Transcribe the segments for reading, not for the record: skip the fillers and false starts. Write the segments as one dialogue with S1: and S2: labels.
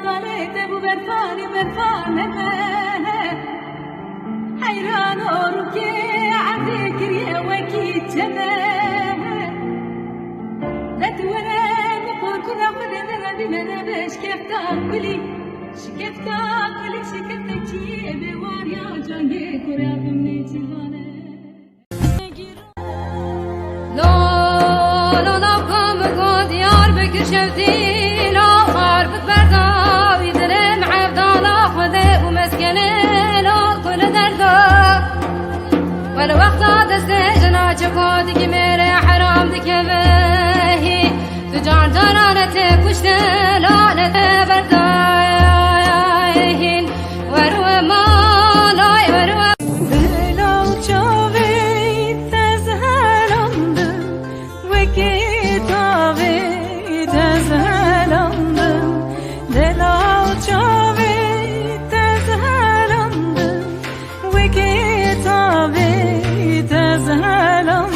S1: دالت بو برفانه حیران رو که عدی کریه وکی تمه لدوره بخور کرا خود بینه بشکفتا کلی شکفتا چیه بیواریا جانگه کرا بمنی چیزانه لا لا کام گو دیار بکر شودی لا خربت برداوی دلم عبدالا خوده و مسکنه لا کل دردا ولو وقتا دسته جنا چکو دیگی میره حرام دیگه وحی تجار دارانت کشته لعنت برداین ورو مالای ورو دلال چاوی تزهلندم وکی تاوی تزهلندم دلال چاوی تزهلندم وکی تاوی تزهلندم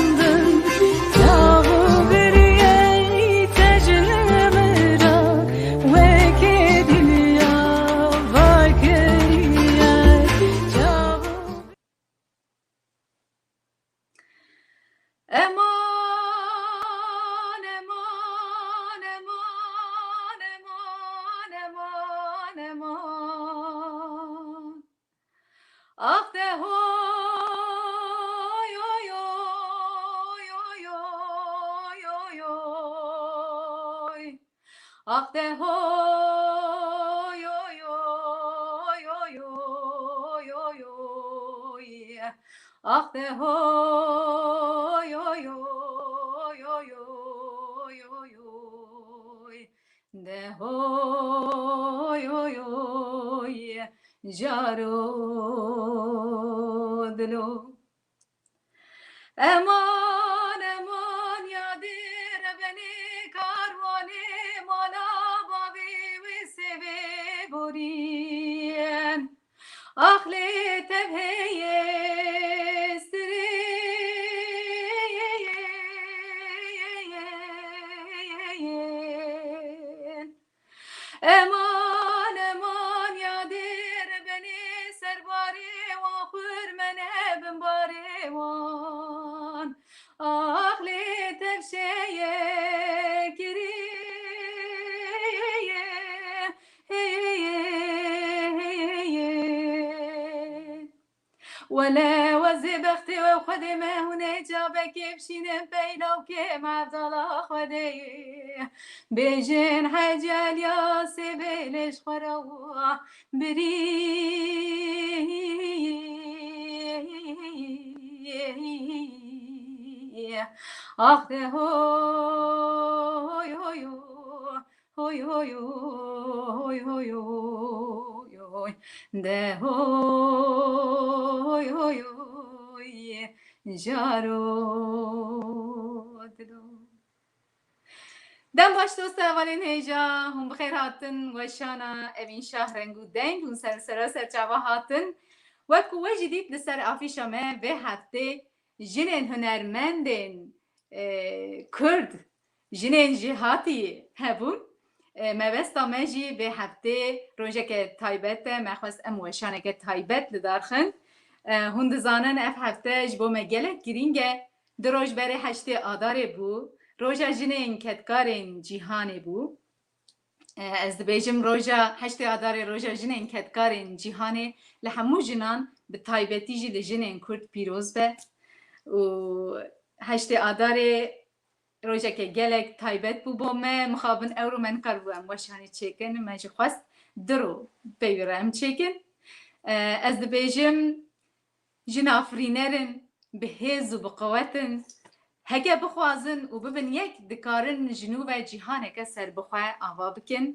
S1: Ah de hoy hoy hoy hoy hoy hoy ah de hoy hoy hoy hoy hoy hoy ah de hoy hoy hoy hoy hoy hoy de hoy hoy hoy jaro dilo eman eman yadir beni karvane mala babi ve seve borien ahle tevheye eman eman yadir beni serbari wa hürmene bin bariwan ahli tevşeye kiriye ولا وزي بختي وخدي ما هنا جابك بشين بينا وكيم عبد الله خدي بيجين حاجة يا سبيلش خروا بري أخذ هوي هوي هوي هوي هوي هوي هوي ده هوي هوي هوي جارو دلو دم باش دوست اولین هیجا هم بخیر هاتن و شانا اوین شهرنگو دنگ هم سر جوا هاتن وکو و جدید لسر آفیشا ما به هفته جنین هنرمندین کرد جنین جهاتی هبون مبستا مجی به هفته روزه که تایبت مخواست اموشانه که تایبت لدارخن هند زانن اف هفته جبو مگلک گرینگه دروش بره هشته آداره بو روژا جنین کتکارین جیهانی بو از بیجم روژا هشته آداره روژا جنین کتکارین جیهانی لحمو جنان به تایبتی جی لجنین کرد پیروز به و هشته آداره روژا که گلک تایبت بو بومه مخابن اورو من کار بوم وشانی چکن مجی خواست درو بیورم چکن از بیجم جنافرینرن به هز و بقوتن هگه بخوازن و ببین یک دکارن جنوب جهانه که سر بخواه آوا بکن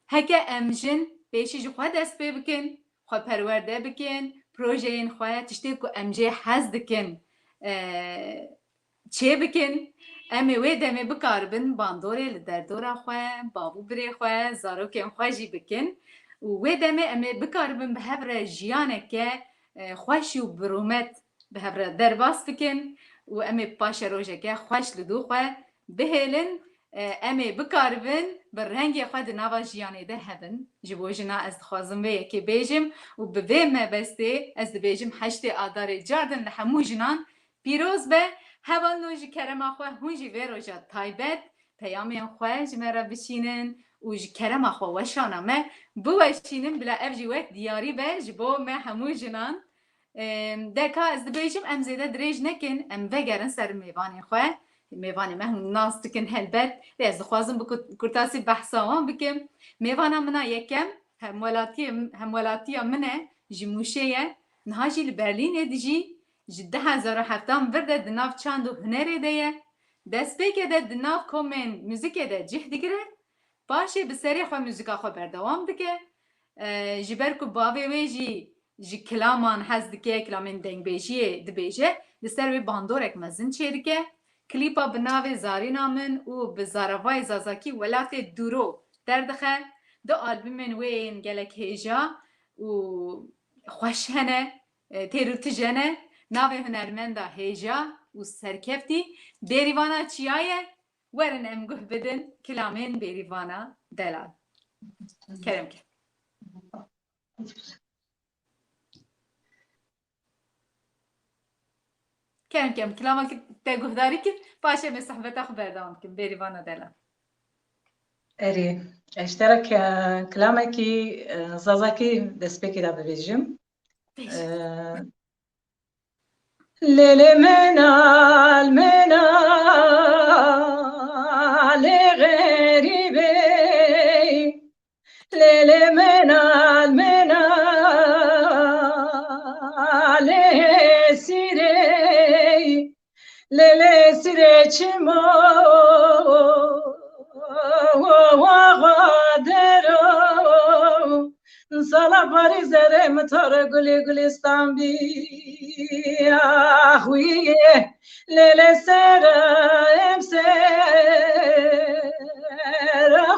S1: هگه امجن بیشی جو خواه دست بی بکن خواه پرورده بکن پروژه این خواه تشتی که امجه حز دکن چه بکن امی وی دمی بکاربن باندوره لدردورا خواه بابو بری خواه زاروکن خواه جی بکن و وی دمی امی بکاربن به هبره جیانه که خوشی و برومت به هبره درباس بکن و امی پاش روژه که خوش لدو خواه بهلن امی بکاربن بر رنگی خود نوا جیانه ده هبن جبو جنا از خوازم به یکی بیجم و به ویم بسته از بیجم هشت آدار جاردن لحمو جنان پیروز به هوان نوجی کرم آخوه هونجی وی روژا تایبت پیامی خواه جمرا بشینن و جی کرم آخوه وشانا ما بوشینن بلا افجی وقت دیاری به جبو ما همو جنان دکا از بیجم ام زیده دریج نکن ام وگرن سر میوانی خواه میوانی ما هم ناس تکن هلبت لیز خوازم بکرتاسی بحثاوان بکم میوانا منا یکم همولاتی منه جی موشه نهاجی لبرلین دیجی جده 2007 ورده دناف چاند و هنره دیه دست بگه ده دناف کومن موزیک ده جه دیگره باشه به سری خواه موزیکا خواه بردوام دیگه جبر کو باوی ویجی جی کلامان حز دیگه کلامین دنگ بیجیه دبیجه دستر وی باندورک مزن چه دیگه کلیپا بناوی زارینا من و بزاروای زازاکی ولات دورو دردخه دو آلبومن وین گلک هیجا و خوش هنه تیرو تجنه ناوی هنرمندا هیجا و سرکفتی بیریوانا چیایه ورن امگوه بدن کلامین بیریوانا دلال کرم که كم كلامك تقول ذلك باشا من صحبته خبر دامكم بيريفانا دلا
S2: اري اشترك كلامك زازاكي دسبيكي دا ببيجم ليلي منال لغريبي ليلي منال سيري ليلي سيري چمو وغادرو سالا باری زره متار گلی گلستان بی آخویه لیل سر امسر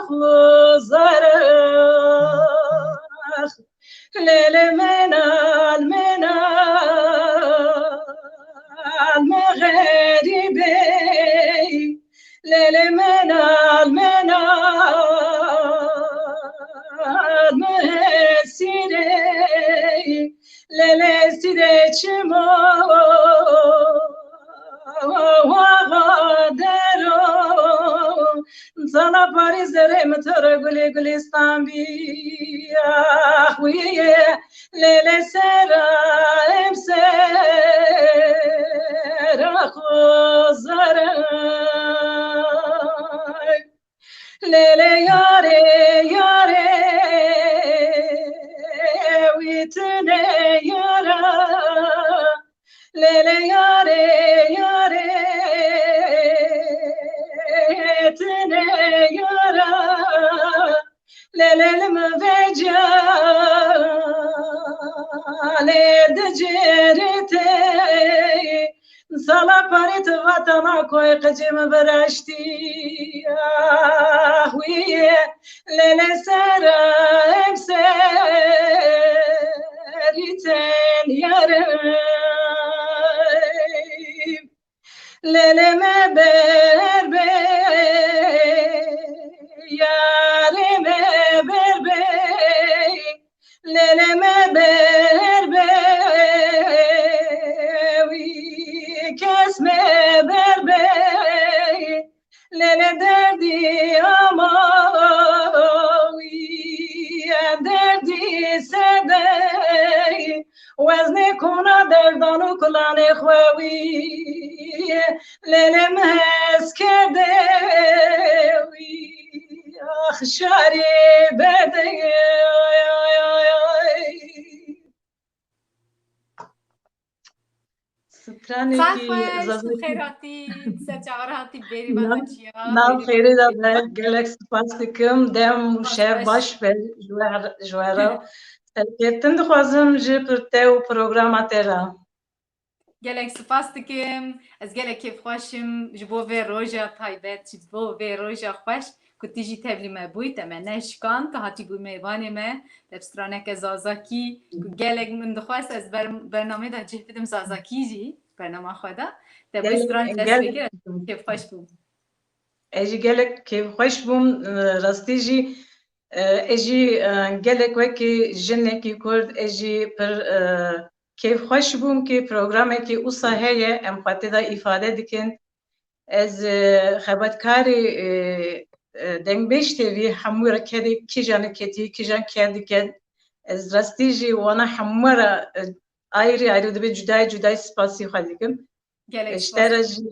S2: خوزر لیل منال مغربی لیل منال سیره لیل سیره چمو وغادرو زانا پاری زره متر گلی گلستان بی آخویه لیل سر امسر خوزره لیلی یاره یاره ویتنه یاره لیلی یاره یاره تنه یاره لیلی مفجاله دجرته سالا پاریت وطنا کوی قجم برشتی آهویه لیل سر امسریتن یارم لیل مبربه یارم بربه لیل مبربه اسم بربه لیل دردی آماوی دردی سده وزن کنا دردانو کلان خواوی لیل مهز کرده آخ شاری بده
S1: خیراتی سرچاوراتی بری بالا چیا
S2: نام خیری دا به گلکس پاستیکم دم شهر باش به جوارا سرکتن دخوازم جی پرته و پروگرامات را
S1: گلکس پاستیکم از گلک کیف خوشم جبو و روژا تایبت جبو و روژا خوش کتیجی تبلی مبوی تمنه شکان که هاتی بوی میوانی ما دبسترانه که زازاکی گلک من دخواست از برنامه دا جه بدم زازاکی جی برنامه خدا دبستران دست بگیر کیف خوش بود
S2: اجی گلک که خوش بوم راستی جی اجی گلک وکی جنه کی کرد اجی پر کیف خوش بوم که پروگرامه که اوسا هیه ام خاطر دا ifade dikin از خبرکاری دنگ بیشتری وی همور کردی کی جان کتی کی جان کردی کد از راستی جی وانا همورا ayri دبی جدای سپاسی خواهی کم اشتراجی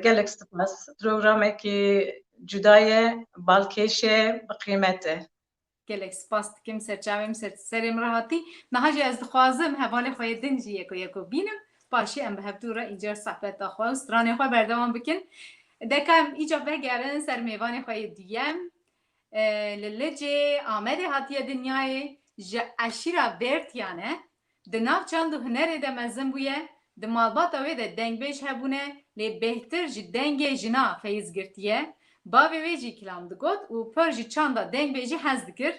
S2: گلک سپاس پروگرامه که جدای بالکشه بقیمته
S1: گلک سپاس کم سرچاویم سرم راحتی نهاجی از دخوازم حواله خواهی دنجی یکو بینم باشی ام به هفتو را ایجار صحبت داخواست رانه خواه بردوان بکن دکم ایجا بگرن سر میوان خواهی دیم للجه آمده هاتیه دنیای جا اشیرا برت یانه دناف چند و هنره ده مزم بویه ده مالباتا وی ده دنگ بیش هبونه لی بهتر جی دنگ جنا فیز گرتیه باوی وی جی کلام دگوت و پر جی چند دنگ بیجی هز دکر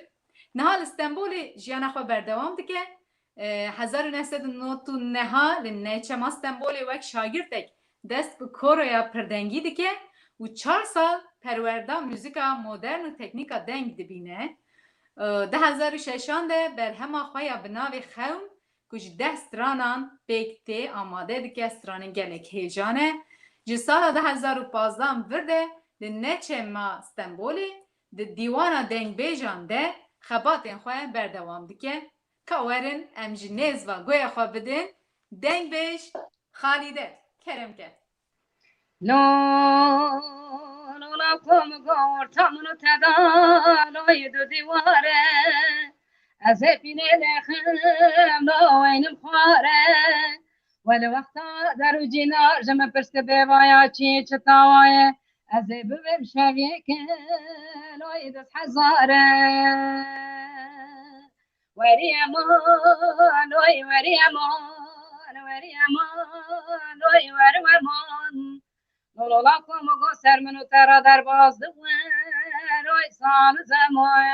S1: نهال استنبول جیانا خو بردوام دکه 1999 لنیچه ما استنبول وک شاگردک دست به کوریا پردنگی دکه و 4 سال پرورده موزیکا مدرن و تکنیکا دنگ دبینه 2006 ده بر همه خواهی بناوی خون کش 10 سترانان بیکتی آماده دکه سترانن گلک هیجانه جی سال 2015 ورده ده نچه ما استنبولی ده دیوانا دنگ بیجان ده خباتین خواه بردوام دکه که ورن امجنیز و گویا خواه بدین دنگ بیش خالیده کرم که
S3: لا کم گور تمنو تدالای دو دیواره از پینه لخم لا وینم خواره ولی وقتا در جینار جمع پرسته بوایا چی چطاوایه از ببم شویه که لای دست حزاره وری امان لای وری امان وری امان لای وری امان لولا کم گو سر منو ترا در باز دوان روی سال زمان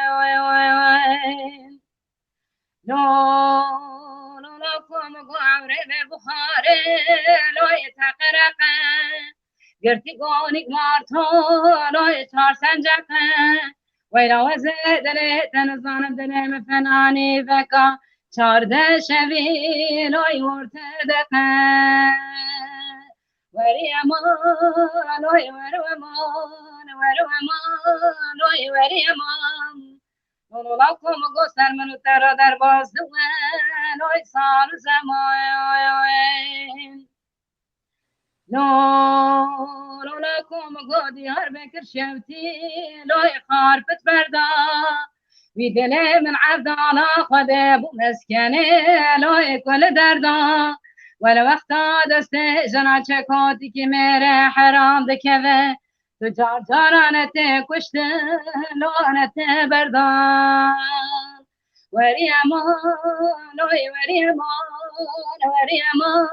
S3: لولا کم گو عمره به بخاره لوی تقرقه گرتی گونی مارتو لوی چار سنجقه ویلا وزه دلی تنزانم دلی مفنانی فکا چارده شوی لوی ورتر دقه وری امان وری امان وری امان وری امان لولا کم گو سر منو ترا در باز دوان وی سال زمان لولا کم گو دیار بکر شوتی لوی خارفت بردا وی دلی من عبدانا خده بو مسکنه لوی کل دردا ولی وقتا دست جنا چکاتی که میره حرام دکوه تو جار جارانت کشت لانت بردان وری امان وی وری امان وری امان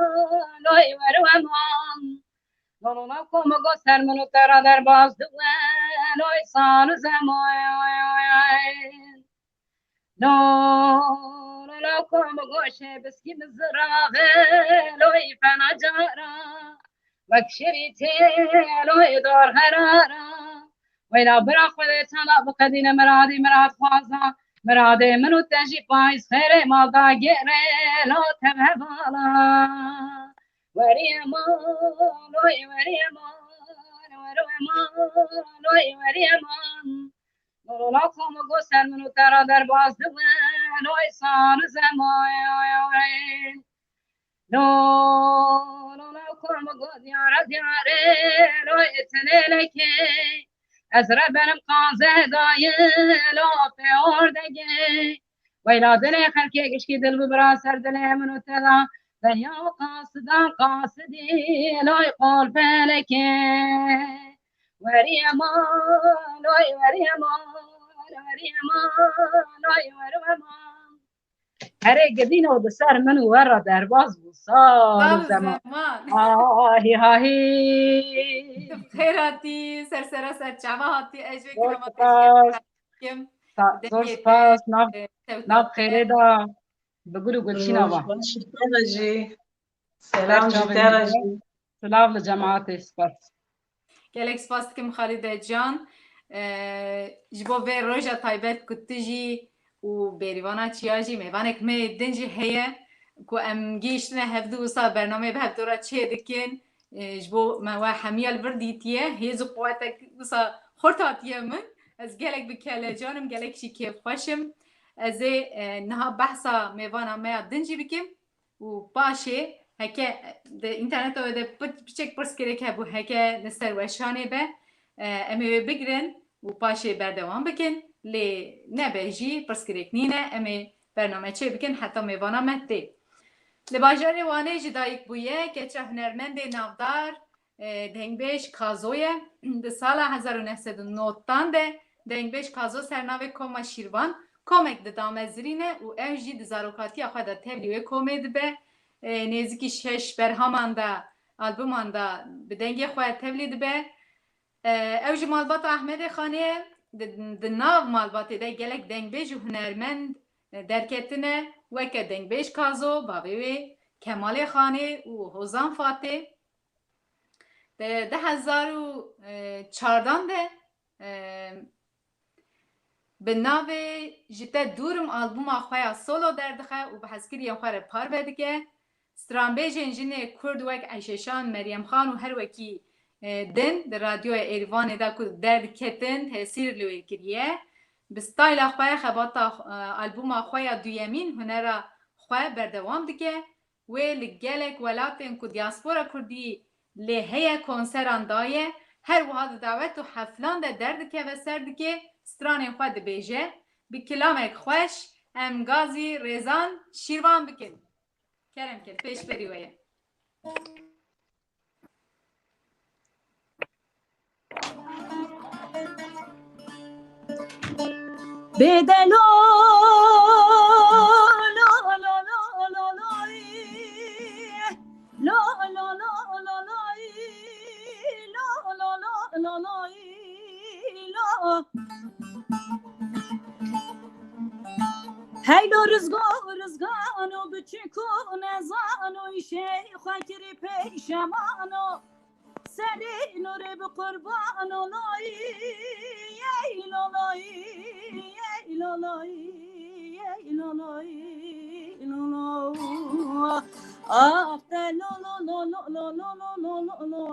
S3: وی وری امان لولا کم گو سر منو ترا در باز دوان وی سال زمان لولا کم گوشه بسکی مزراغه لوی فنا جارا وکشریتی لوی دار هرارا ویلا برا خودی تانا بقدین مرادی مراد خوازا مرادی منو تنجی پایز خیره مالدا گیره لو تبه بالا وری امان لوی وری امان وری امان لوی وری امان لولا کم گو سر منو ترا در باز دوان وی سال زمان لولا کم گو دیاره دیاره لوی تلیلکه از ربنم قازه دایه لو پیوردگه ویلا دل خلکه گشکی دل ببرا سر دل منو تلا دنیا قاصدی لوی قول فلکه وری امان وری امان وری امان وری امان هر گدین و بسر منو ورا در باز بود سال زمان آهی هاهی
S1: خیراتی سرسرا سرچاوه هاتی اجوی کلمات
S3: زور سپاس ناب خیره دا بگلو گلچینا با
S2: جی سلام جی ترا جی
S3: سلام لجماعت سپاس
S1: gelek spas dikim Xalide Can ji bo vê roja taybet ku tu jî û bêrîvana çiya jî mêvanek me din jî heye ku em gîştine hevdû wisa bername bi hevdora çê dikin ji bo me we hemiya li vir dîtiye hêz û quwetek wisa xurt hatiye min ez gelek bi kelecanim gelek jî kêfxweşim ez ê niha behsa mêvana me ya din jî bikim û paşê heke de interneta de piçek pirsgirêk hebû heke li ser weşanê be em ê wê bigirin û paşê berdewam bikin lê nebe jî pirsgirêk nîne em ê bername çê bikin heta mêvana me tê li bajarê Wanê jî dayîk bûye keçe hunermendê navdar Dengbêj Kazo ye di sala 1990 de Dengbêj Kazo sernavê Koma Şîrvan komek di damezirîne û ew jî di zarokatiya xwe de tevlî wê komê dibe nêzîkî 6 berhaman da albuman da bi dengê xwe tevlî dibe ew jî malbata Ahmedê Xanê di nav malbatê de gelek dengbêj û hunermend derketine weke Dengbêj Kazo bavê wê Kemalê Xanê û Hozan Fatê de 2014 de bi navê ji te dûrim albûma xwe ya solo derdixe û bi hezkiriyên xwe re par vedike stranbêjên jinê Kurd wek Eşeşan, Meryem Xan û her wekî din di radyoya Êrîvanê de ku derdiketin tesîr li wê kiriye bi stayla xwe xebata albûma xwe ya duyemîn hunera xwe berdewam dike wê li gelek welatên ku diaspora Kurdî lê heye konseran daye her wiha di dawet û heflan de derdikeve ser dike stranên xwe dibêje bi kilamek xweş em gazî rêzan şîrvan bikin kerem kir pêşberî we ye
S4: Bedelo lo lo lo lo lo lo lo lo lo lo lo lo lo lo Hey lo rızgano biçiko nezano işe xakiri peşamano Seni nure bi kurban olay lolay lolay lolay lolay ah de lo lo lo lo lo lo lo lo lo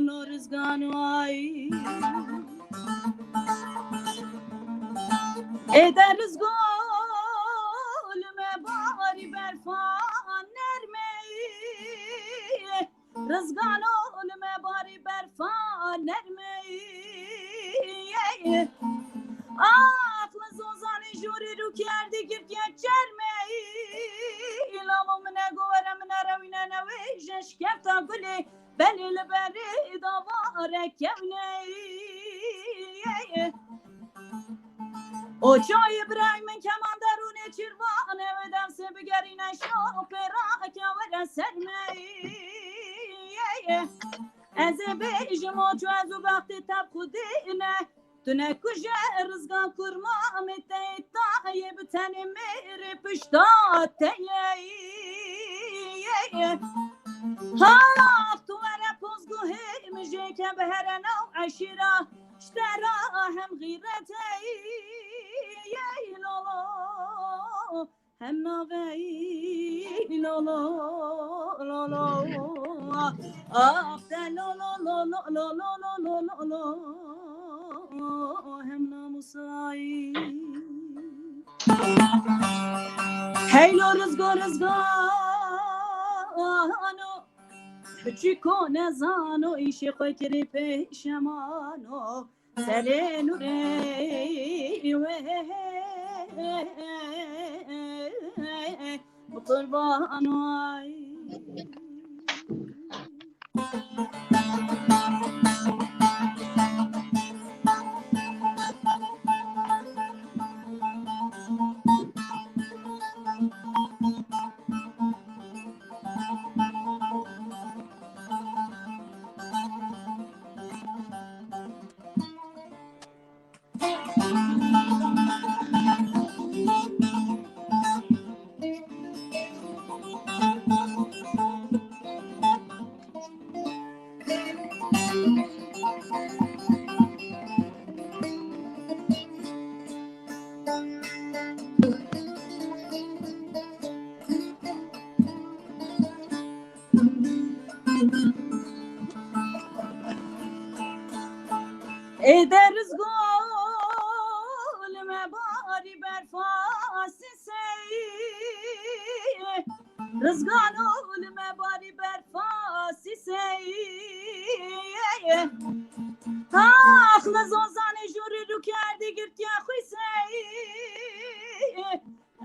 S4: lo rızgan vay ederiz golüme bari berfan nermeyi Rızgan olme bari berfan nermeyi Aklı zozani juri rukerdi gip geçermeyi İlamı mine goverem neravine nevişeş kefta gülü Belili beri davarek kevneyi O çay İbrahim'in keman derune çirvan Evedem sebigerine şopera kevere sermeyi Ez bejim o çöz u vakti tab kudine Tune kuje rızgan kurma mete taye bitene mere pişta teye Ha tu vere pozgu hemje ke beherena aşira Ştera hem gıyrete lolo hem naveyi lolo lolo ah de lolo lolo lolo lolo lolo hem namusay hey lo rızgano Çiko nezano işe koykiri peşemano selenure bu kurban ay رزقانو لما باري برفاسي سي آخ لزوزاني جوري رو کردی گرتی خوی سی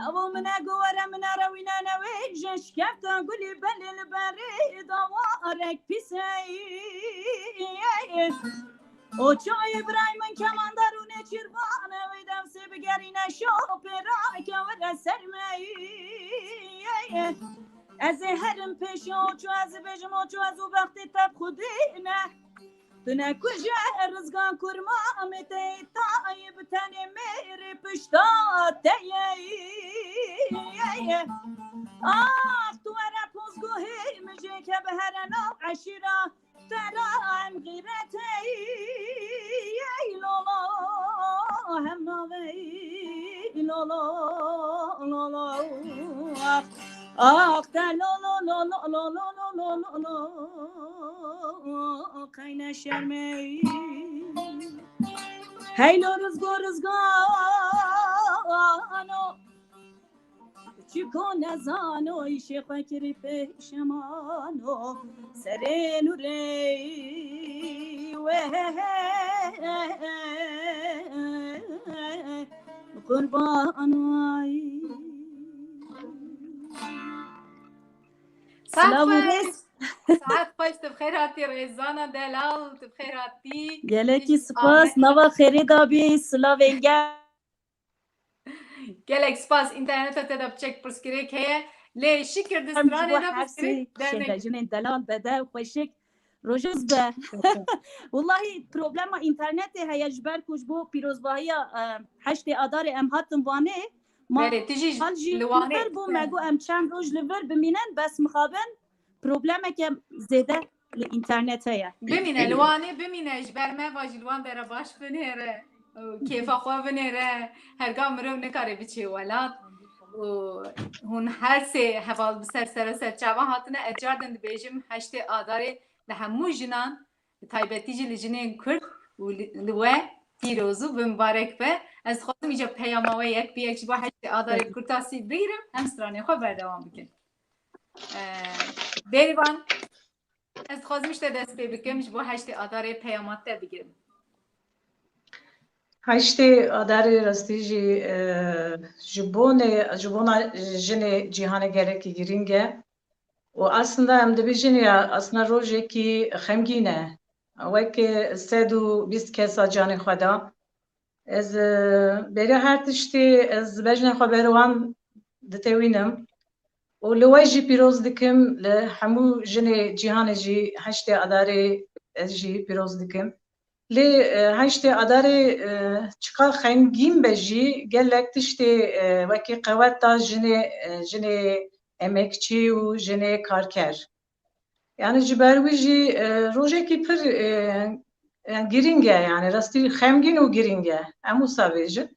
S4: ابو من اگواره من روینا نوی جشکفتا گلی بلیل بری دوارک پیسی او چای برای من کمان درونه چربانه ویدم سی بگرینه شاپرای که ور سرمی از هرم پیشو چو از بجم و چو از او وقتی تب خودی نه دونه کجا رزگان کرما امتی تایب تنی میری پشتات آخ تو اره پوزگوهی مجی که به هر نو عشیرا ترایم غیرتی لالا هم ناوی لالا لالا آخ تا لالا لالا لالا لالا لالا قاینه شرمی هیلو رزگانو چیکو نزانو ایش فکری پیشمانو سرینو ری و قربانوی
S1: ساعت خوش بخیر هاتی ریزانا دلال بخیر هاتی
S4: گلکی سپاس نوا خیری دابی سلاوینگر
S1: گلک سپاس اینترنت تا چک پرسکری که لی شکر دسترانه دا پرسکری
S4: شهرجون دلال بده خوشک روجز به والله پروبلم اینترنت هیا جبر کش بو پیروزباهی 8 آذار ام هاتم وانه
S1: ما تجي
S4: لوانه بو مگو ام چند روز لور بمینن بس مخابن پروبلمه که زیاده اینترنت هیا
S1: بمینه لوانه بمینه جبر ما واجلوان بره باش بنهره کیف خواه بنهره هرگاه مرو نکاره بچه ولاد و هون هر سه حوال بسر سر چاوا هاتنه اجار دند بیجم 8 آذار لهمو جنان تایبتی جی لجنین کرد و لوه پیروزو بمبارک به از خودم اینجا پیام‌آور یک به یک با 8 آذار کرتاسی بگیرم هم سرانه خود بردوام بکن بریوان از خودم میشه دست بکم با 8 آذار پیامات بگیرم
S2: 8 آذار راستی جبونه جن جهان گرکی گرینگه و اصلا ام دبیجن یا اصلا روزی که خمگینه وقتی 120 کسا جان خدا از بری هر تشتی از بجن خبروان دتوینم و لواجی پیروز دکم لحمو جن جهان جی 8 آذار جی پیروز دکم ل 8 آذار چقدر خمگین بجی گلک تشتی وقتی قوت تا جن emekçi و jene karker. Yani cibervici roje ki pir giringe yani rasti xemgin û giringe. Emu savêjin.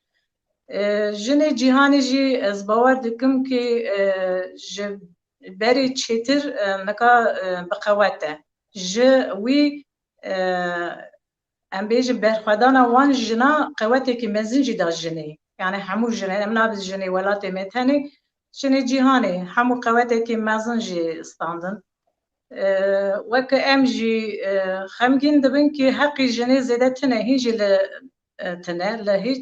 S2: Jine cîhanê jî ez bawer dikim ki ji berê çêtir neka biqewet e. Ji wî em bêjin berxwedana wan jina qewetekî mezin jî da jinê. Yani hemû jinê em nabin jinê welatê me tenê جنی جهانی همو قوته که مزن جی استاندن وک ام جی خمگین دبن که حقی جنی زیده تنه هیچ تنه لهیچ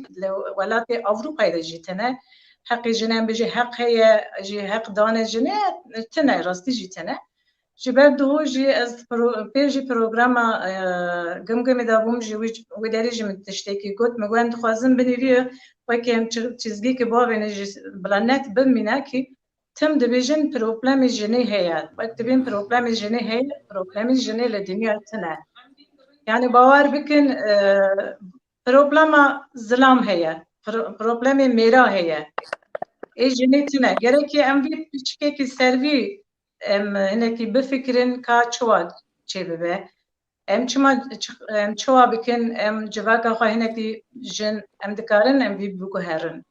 S2: ولات اروپای جی تنه حقی جنی ام بجی حق هی جی حق دانه جنی تنه راستی جی تنه جبر دو جی از پیجی پروگرام گم دابوم جی و داری جی متشتکی گوت مگوان خوازم بنیریه وکی هم چیزی که باوینه جی بلانت بمینه که تم دبیجن پروبلم جنی هیاد وقت بین پروبلم جنی هی پروبلم جنی لدنیا تنه یعنی باور بکن پروبلم ظلم هیه پروبلم میرا هیه ای جنی تنه گره که ام بی پیچکه که سروی ام هنکی بفکرن که چواد چه ببه ام چوا بکن ام جواکا خواه هنکی جن ام دکارن ام بی بگو هرن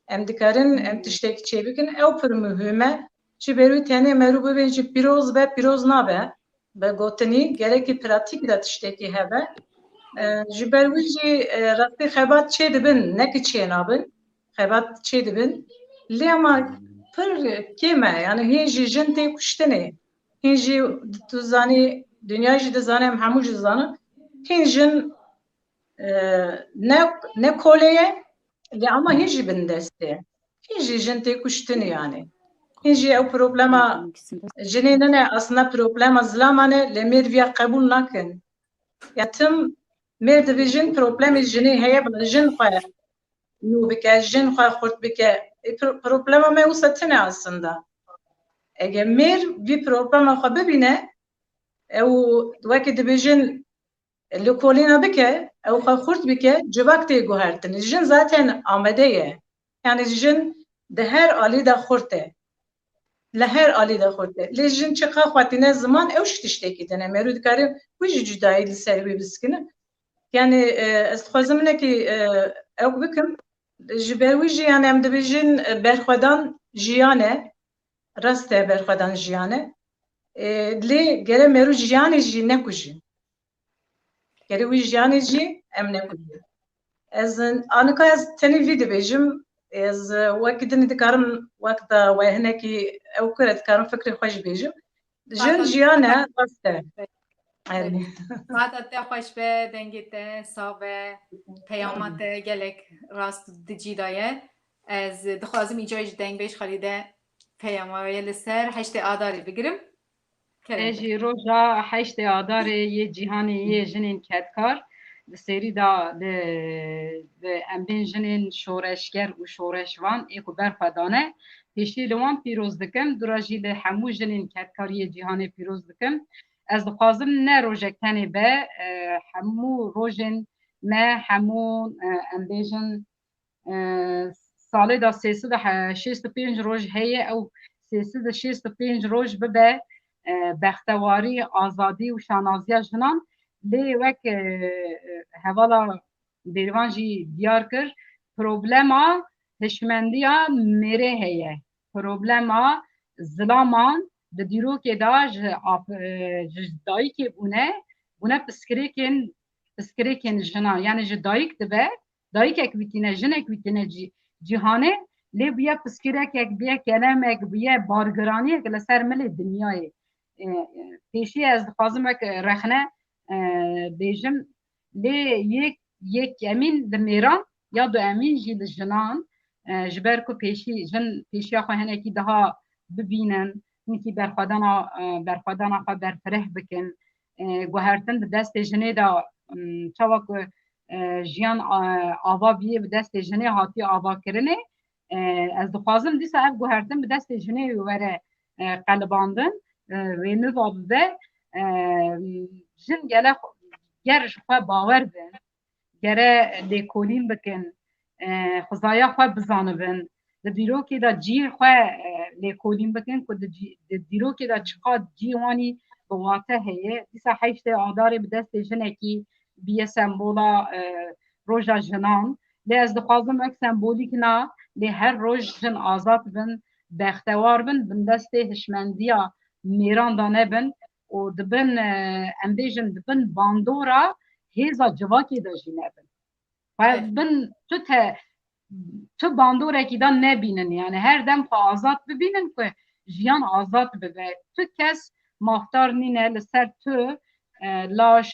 S2: ام دکارن ام تشتکی چه بکن او پر مهمه چه بروی تنه مرو ببین چه پیروز به پیروز نابه به گوتنی گره که پراتیک دا تشتکی هبه جبروی جی راستی خیبات چه دبن نکی چه نابن خیبات چه دبن لی اما پر کیمه yani هیچ جن تی کشتنه هیچ تو زانی دنیای جد زانم هموج زانه هیچ جن ne koleye ama hiç bindeste hiç jin تی کشتنه yani hiç o problema جنین نه اصلا پروبلم از لامانه لمر ویا قبول نکن یا تم مرد بیجن پروبلم جنی هیا بنا جن خواهد نو بکه جن خواهد خورد بکه پروبلم ما وسطنه aslında اگه مر وی پروبلم خواهد ببینه او وقتی بیجن لکولینا بکه او خواهد خورد بکه جواب تی گوهرتن جن zaten آمده یه yani جن ده هر آلی ده خورده لهر آلی ده خورده لیجن چقا خواتینه زمان اوش تشتکی دنه مرود کاریم ویجی جدایی لسری بسکنه yani از خوازم نه که او بکم جبر ویجی yani ام دبیجن برخودان جیانه راسته برخودان جیانه لی گره مرو جیانی جی نکوجی گره وی جیانی جی ام نکوجی از آنکه از تنی ویدیو بیجم از وقتی ندیکارم وقت وحنه کی او کرد کارم فکر خوش بیجم جن جیانه راسته
S1: بعد ات خوش به دنگیت صاحب پیامات گلک راست دجیدایه از دخوازم ایجاج دنگ بیش خالیده پیامای لسر هشت آداری بگیرم
S3: اجی روزا 8 آذار یه جهانی یه جنین کتکار سری دا de embin jinin şoreşger û şoreşvan ê ku berxwedane pêşî li wan pîroz dikim dura jî li hemû jinên ketkariyê cîhanê pîroz dikim ez dixwazim ne rojek tenê be hemû rojên me hemû em bêjin salê da 365 roj heye ew 365 roj bibe bextewarî azadî û şanaziya jinan lê wek hevala bêrvan jî diyar kir problema hişmendiya mêrê heye problema zilaman di dîrokê da ji dayîkê bûne piskirêkên jinan yani ji dayîk dibe dayîkek wîtîne jinek wîtîne cîhanê lê bûye piskirêkek bûye kelemek bûye bargiraniyek li ser milê dinyayê pêşî ez dixwazim wek rexne bêjim lê yek emîn di mêran ya du emîn jî li jinan ji ber ku jin pêşiya xwe hinekî daha bibînin hinkî berxwedana xwe berfireh bikin guhertin bi destê jinê de çawa ku jiyan ava bîye bi destê jinê hatiye avakirinê ez dixwazim dîsa ev guhertin bi destê jinê were qelibandin wê niva bibe jin gelek ger ji xwe bawer bin gere lêkolîn bikin xwezaya xwe bizanibin di dîrokê de cî xwe lêkolîn bikin ku di dîrokê de çiqa cî wanî bi wate heye dîsa 8 adarê bi destê jinekî bîye sembola roja jinan lê ez dixwazim wek sembolîk na lê her roj jin azad bin bextewar bin destê hişmendiya mêran da nebin û dibin em bêjin dibin bandora hêza civakê de jî nebin bin tu bandorekî da nebînin yani her dem xwe azad bibînin ku jiyan azad bibe tu kes mafdar nîne li ser tu laş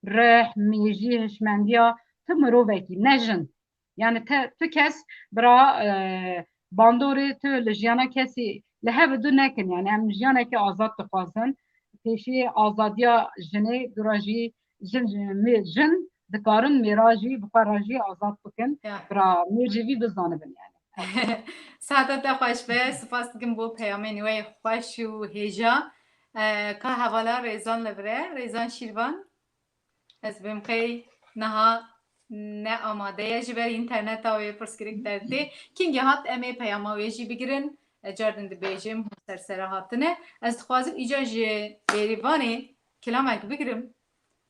S3: rih mêjî hişmendiya tu mirovekî ne jin yani tu kes bira bandorê tu li jiyana kesî li hev du nekin yani em jiyanekî azad dixwazin pêşî azadiya jinê dura jî jin dikarin mêra jî bi xwe re jî azad bikin bira mêr jî vî bizanibin yani
S1: سعادت خوش به سپاس dikim بۆ peyamên wê xweş û hêja ka hevala rêzan li vir e rêzan şîrvan ez bim qey niha ne amade ye ji ber interneta wê pirskirik dertê kîngî hat em ê peyama wê jî bigirin cerdin dibêjim hûn sersera hatine ez dixwazim îca ji bêrîvanê kilamek bigirim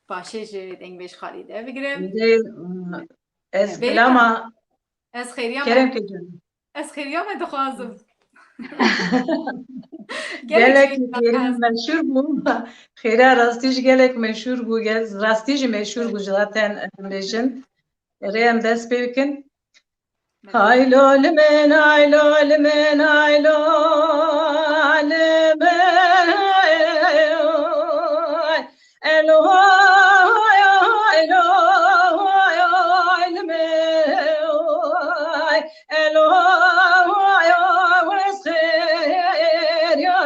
S1: başê ji dengbêj Xalîde bigirim
S2: ez bilama
S1: ez xêriya ez xêriya me dixwazim
S2: gelek meşhur bû xêra rastî ji gelek meşhur bû rastî jî meşhur bû zaten bêjin rê em dest pê bikin هايلو لمن هايلو لمن هايلو لمن الو هايلو لمن الو وسخير يا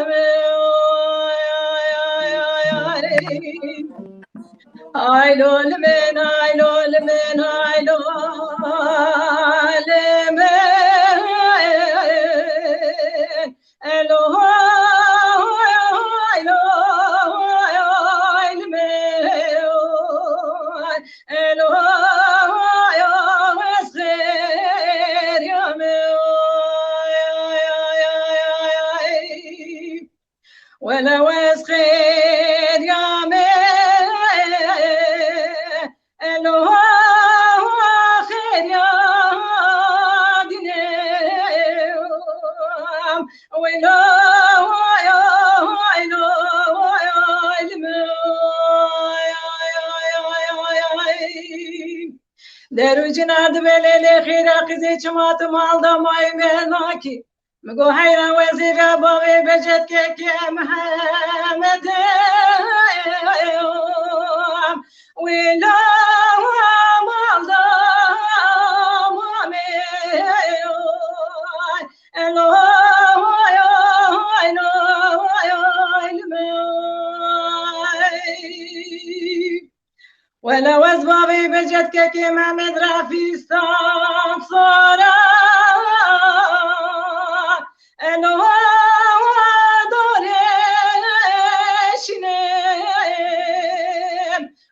S2: هايلو لمن هايلو لمن هايلو ولا وسخير يا مي الو خير يا دينام ويلا درو جناد بلي خيرا قزي چمات مالدا ماي مناكي مگو حیران وزیر باوی بجد که محمد ویلا مالدا مامی الو ولا وز باوی بجد که محمد رفی صارا الو دورشنم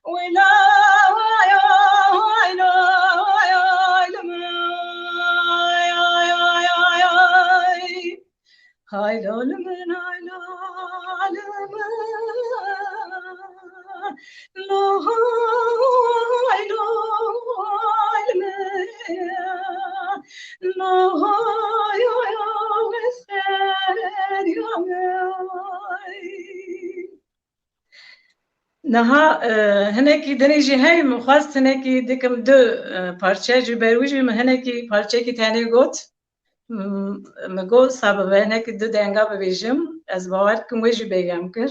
S2: ولا هاي لول من هاي لول لو هاي لول لو هاي نها هناكي دريجي هاي مخواست هناكي ديكم دو پارچه جو برويجي هناكي پارچه کی تاني گوت مگو سبب هناكي دو دنگا ببیجم از باور کم ویجی بگم کر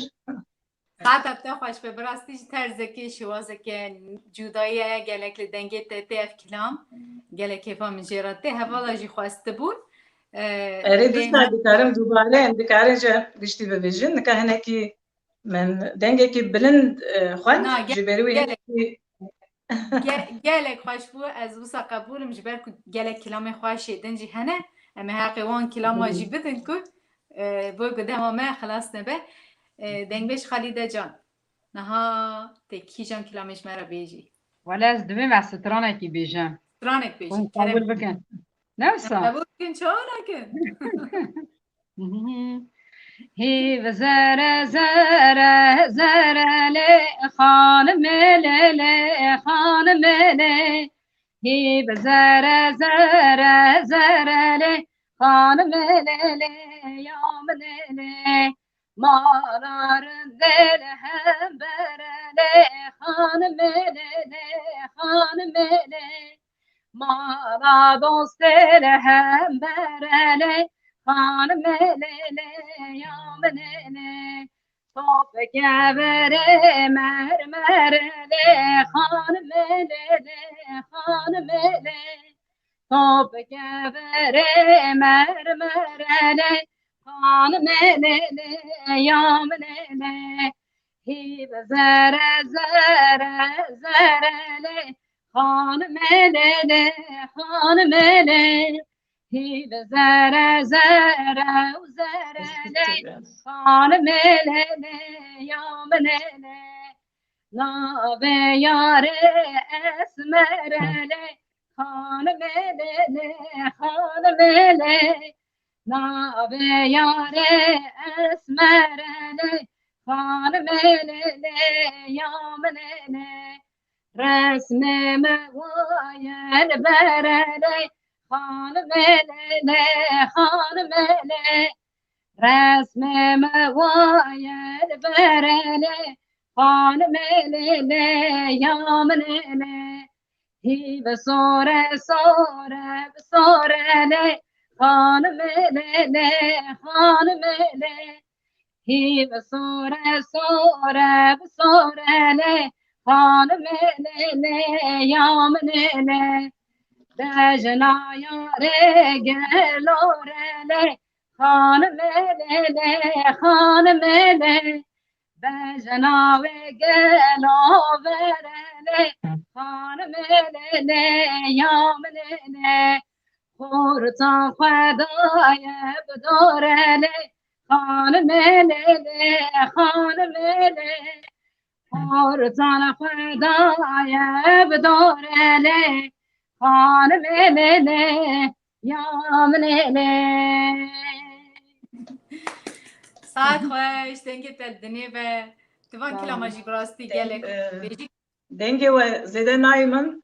S1: حتی خوش به براستی ترزکی شوازکی جدایی گلک لدنگی تف کلام گلک فا مجراته هوالا جی خواسته بود
S2: اره دوستا بکارم دوباره بکارم جا گشتی ببیجن نکه هناكي من دنگه کی بلند خوان جبروی
S1: گلک خوش بو از وسا قبولم جبر کو گلک کلام خوش دنجی هنه اما حقی وان کلام واجی بدن کو بو قدام ما خلاص نبه دنگ بش خالده جان نها تکی جان کلامش مرا بیجی
S3: ولا از دبی مع سترانکی بیجم
S1: سترانک بیجی
S3: قبول بکن نفسا
S1: قبول کن چهارا کن
S3: هی و زره لی خانم لی خانم لی هی و زره لی خانم لی یام لی مارارن دل هم برلی خانم لی خانم لی مارا دوست دل هم برلی خانم لیلی یام لیلی توپ گوره مرمرلی خانم لیلی خانم لیلی توپ گوره مرمرلی خانم لیلی یام لیلی هیب زره خانم لیلی خانم لیلی هی به زره و زره خانم لیلی یام لیلی ناوه یاره اسمرلی خانم لیلی خانم لیلی ناوه یاره اسمرلی خانم لیلی یام لیلی رسم موین برلی خانم لیلی خانم لیلی رسم موایل برلی خانم لیلی یام لیلی هی بساره ساره بساره لی خانم لی خانم لی هی بساره ساره بساره لی خانم لی یام لی بجنایا ره گلوره لی خانم لی خانم لی بجناو گلوره لی خانم لی یام لی خورتان خدای بداره لی خانم لی خانم لی خورتان خدای بداره لی خانم لی یام لی
S1: ساعت خوش دنگی تدنی به توان کلامجی براستی گلک بیجی
S2: دنگی و زیده نایمن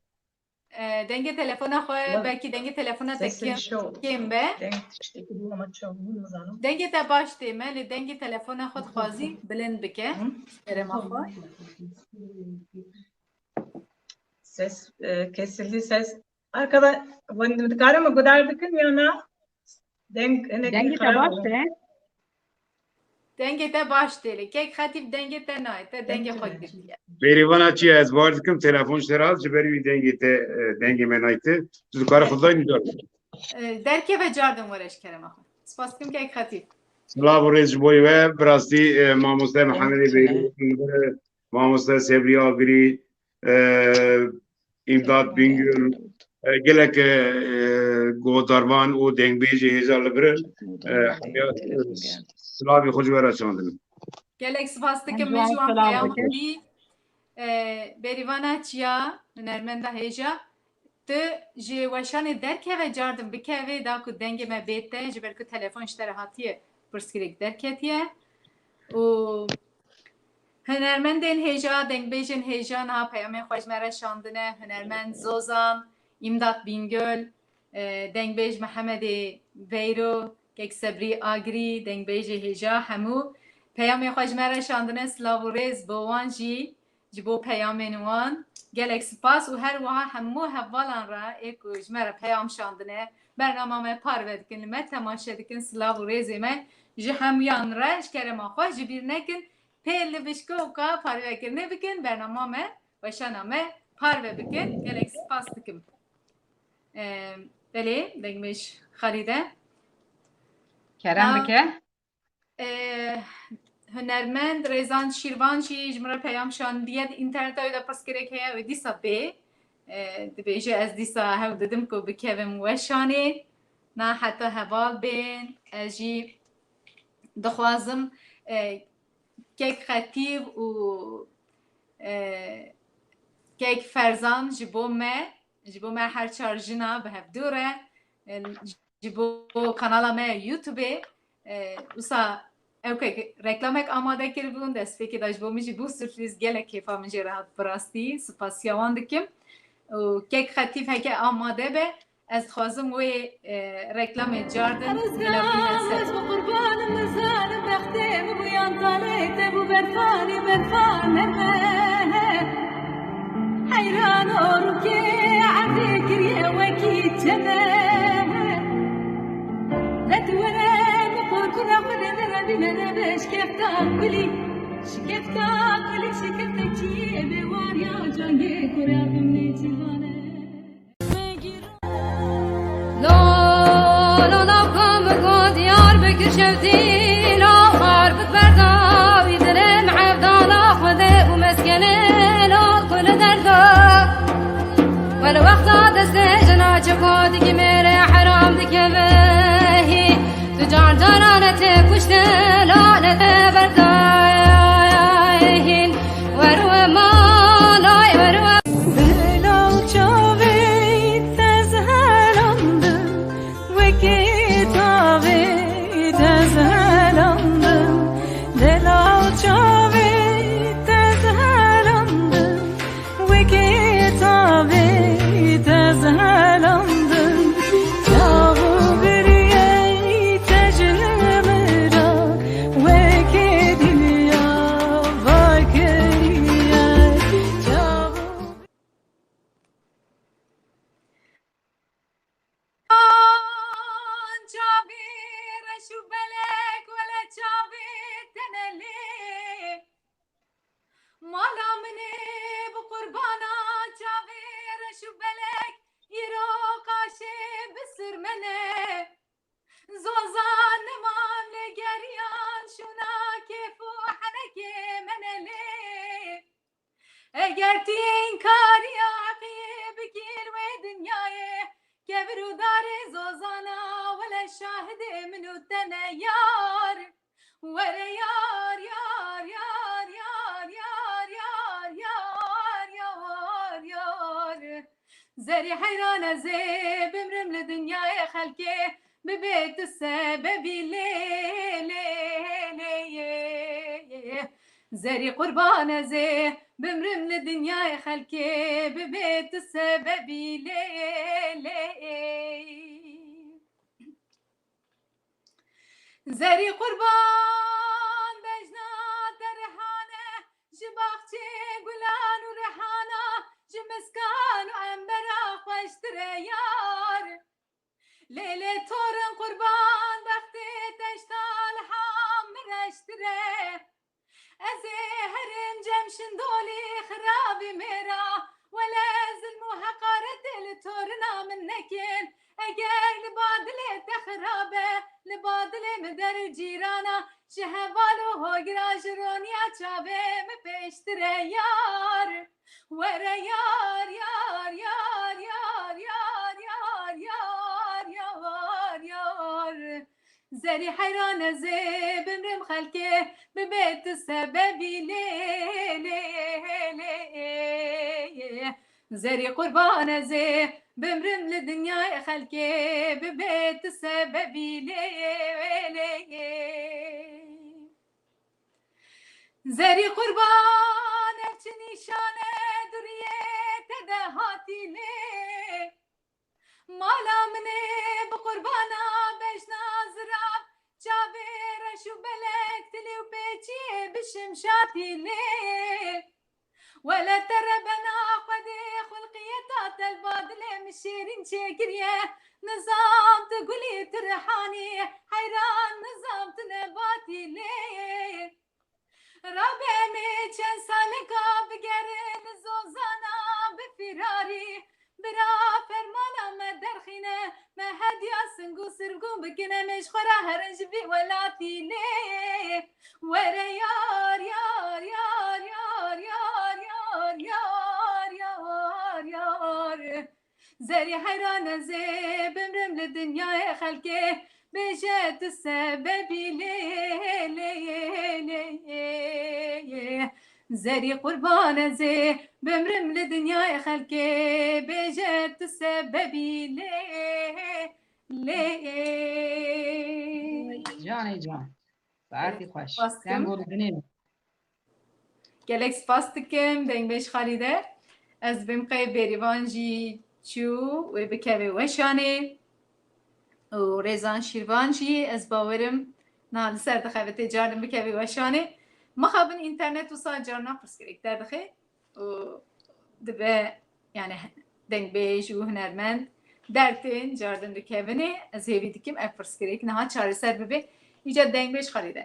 S1: دنگی تلفن خواه بکی دنگی تلفن تکیم کیم به دنگی تا باش تیمه دنگی تلفن خود خوازی بلند بکه برم خواه
S2: Ses kesildi ses. Arkada karı mı gudardıkın ya na?
S3: دنگی تباشته
S1: دنگی تا باش تیلی که خطیب دنگی تا نای تا دنگی خود دیگه
S5: بریوانا چی از واردکم تلفن شراز جبری دنگی منایته تو کار خدای نیدار
S1: درکه به جاردم ورش کرم خواه سپاس کم که خطیب
S5: سلام و رئیس جبوی و براستی ماموسته محمدی بیری ماموسته سبری آگری امداد بینگل گلک گوداروان و دنگ بیجی هزار برن سلامی خوش برا چاندن
S1: گلک سپاس دکم مجوان پیام کنی بریوانا چیا نرمنده هیجا تو جی وشان درکه و جاردم بکه و دا که دنگ ما بیته جبر که تلفن اشتره هاتیه پرسکرک درکتیه و هنرمندین هیجا دنگ بیجن هیجا ها پیام خوش مرا شاندنه هنرمند زوزان امداد بینگل دنگ بیج محمد ویرو که سبری آگری دنگ بیج هیجا همو پیام خوش مرا شاندنه سلاو ریز بوان جبو پیام نوان گلک سپاس و هر وها همو حوالان را ایکو جمره پیام شاندنه برنامه ما پارو دکن لما تماشه دکن سلاو ریزی ما جه همیان را اشکره ما خوش جبیر نکن پیل بشکو که پارو کرنه بکن برنامه ما وشانه ما پارو بکن گلک سپاس دکم بله دنگمش خالیده
S3: کرم بکه
S1: هنرمند ریزان شیروانشی جمره پیام شاندیه اینترنت های دا پس کرده که و دیسا بی دبیجه از دیسا هاو دادم که بکویم وشانی نه حتی حوال بین اجی دخوازم کیک خطیب و کیک فرزان جبو ما هر چارجینا به هفدوره جبو کانالا ما یوتیوبه وسا اوکی رکلامک آماده کردون دست فکر داشت با میشه بو سورپریز گله کیفا منجی راحت براستی سپاسیوان دکم و کیک خطیف هک آماده به از خوازم و رکلام جاردن گلابی هست و قربان مزار بختم و یانتالیت و برفانی حیران رو که عبی کریه وکی تمه لتوره كنا خذنا بنا باش كفتاكلي شكفتاكلي شكفتكي بواريا جانجي كورا بمنيتي بانا لا لا لا كم قد يار بكر شوتي لا خارب بردا ويدرم عبدا لا خذي ومسكنه لا كل دردا ولا وقت دستجنا جبودي كمير حرام دكبه جان جانانته کشته لعنته برداین ورو مالای ورو دلال چاوی تزهلندم و کتابی تزهلندم دلال چاوی تزهلندم و کتابی تزهلندم Wake kurmene زوزان نمان لگریان شونا کفو حنکی منلی اگر تین کاری عقیب گیر و دنیای کبرو دار زوزانا ولا شاهد منو تنه یار وره یار یار یار یار یار یار یار یار یار زری حیران زی بمرم لدنیای خلکه ببيت السبب ليلي زري قربان زي بمرم للدنيا يا خلكي ببيت السبب ليلي زري قربان بجنات ريحانة جباختي قلان وريحانة جمسكان وعنبرة خوش تريار ليلة تورن قربان بختي تشتال حامر اشتري ازي هرم جمشن دولي خرابي ميرا ولا زلمو حقارة التورنا منكين اگر لبادلي تخرابه لبادلي مدر جيرانا شهوالو هوگرا جرونيا چابه مپشتره يار ورا يار يار يار يار يار يار يار يار يار زري حيران زي بمرم خلكي ببيت السبب ليلي زري قربان زي بمرم للدنيا خلكي ببيت السبب ليلي زري قربان ارچنيشانه دريه تدهاتي لي مالا مني بقربانا بجنا زراب جابر شو بلك تلي وبيتي بشمشاتي لي ولا تربنا قدي خلقيتات البادلة مشيرين شكرية نظام تقولي ترحاني حيران نظام تنباتي لي رابع میچن سالکا بگرن زوزانا بفراری برا فرمانا مدرخینه مهدیا سنگو سرگو بکنه مشخورا هرنج بی ولاتی لی وره یار یار یار یار یار یار یار یار یار زری حیران زی بمرم لدنیای خلکه بجد السبب ليلي زري قربان زي بمرم لدنيا خلكي بجد السبب ليلي
S3: جاني جان ساعتي خوش
S1: باستم.
S3: كان قول دنين
S1: gelek spas dikim deng beş xalide ez bimqey bêrîvan jî çû wê bikeve weşanê û rêzan şîrvan jî ez bawerim na li ser dixebite carin bikevî weşanê mixabin înternet û sa carna pirsgirêk derdixe û dibe yani dengbêj û hunermend dertên cardin dikevînê ez hêvî dikim ev pirsgirêk niha çareser bibe îca dengbêj xalide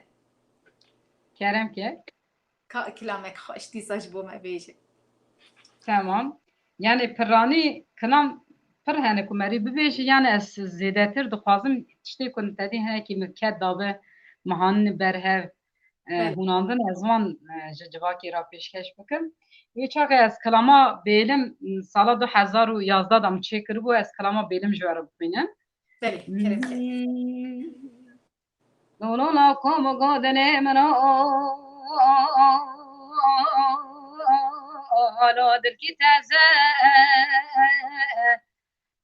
S3: كرم كي
S1: kilamek xweş dîsa ji bo me bêje
S3: تمام يعني پرانی کنام پر هنه کمری ببیش يعني از زیادتر دخوازم تشتی کن تدی هنه کی مکت دابه مهان برهو هوناندن از وان جواکی را پیشکش بکن یه چاقه از کلاما بیلم سال 2011 دام چه کربو از کلاما بیلم جواره ببینم
S1: Belê kerem
S3: نونا کم گادنه منا آلا دل کی تازه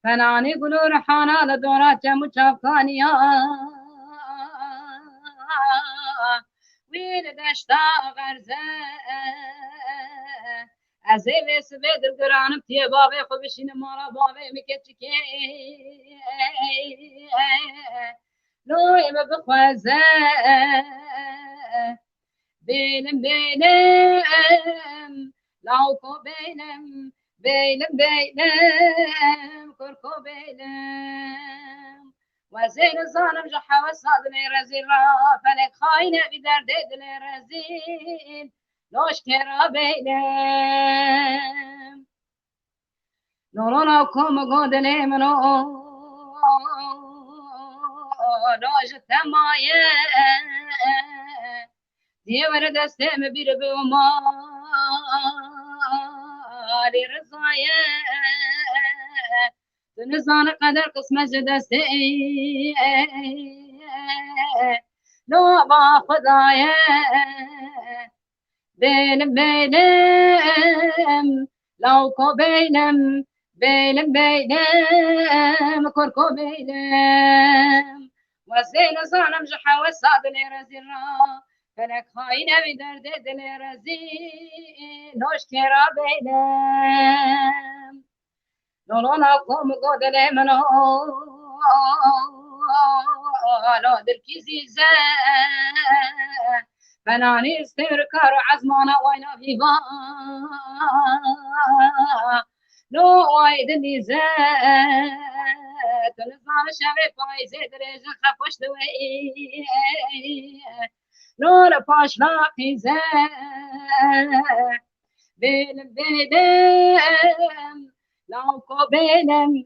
S3: فنانی گلو رحانا لدورا چمو چافکانیا ویل دشتا غرزه از ایویس به دلگرانم تیه بابه خوبشین مارا بابه میکچکی لوی بخوازه بینم لاوکو بینم کرکو بینم وزین زانم جحا و صادنی رزیل را فلک خاینه بی درد دل رزیل لوش کرا بینم نورونا کم گودنی منو راج تمایه دیور دستم بیر به مالی رضایه نزان قدر قسمت دسته لو با خدایه بینم لو کو بینم کرکو بینم وزین زانم جحا و صادل رزی را فلک خواهی نوی درد دل رزی نوش کرا بینم نونا کم گودل منو لا دل کی زیزه فناني استمركار عزمانا وينا فيبا لو وايد النزات ونزمان الشعبي فايزي دريجة خفوش دوي لو رفاش لاقي زات بينم لو كو بينم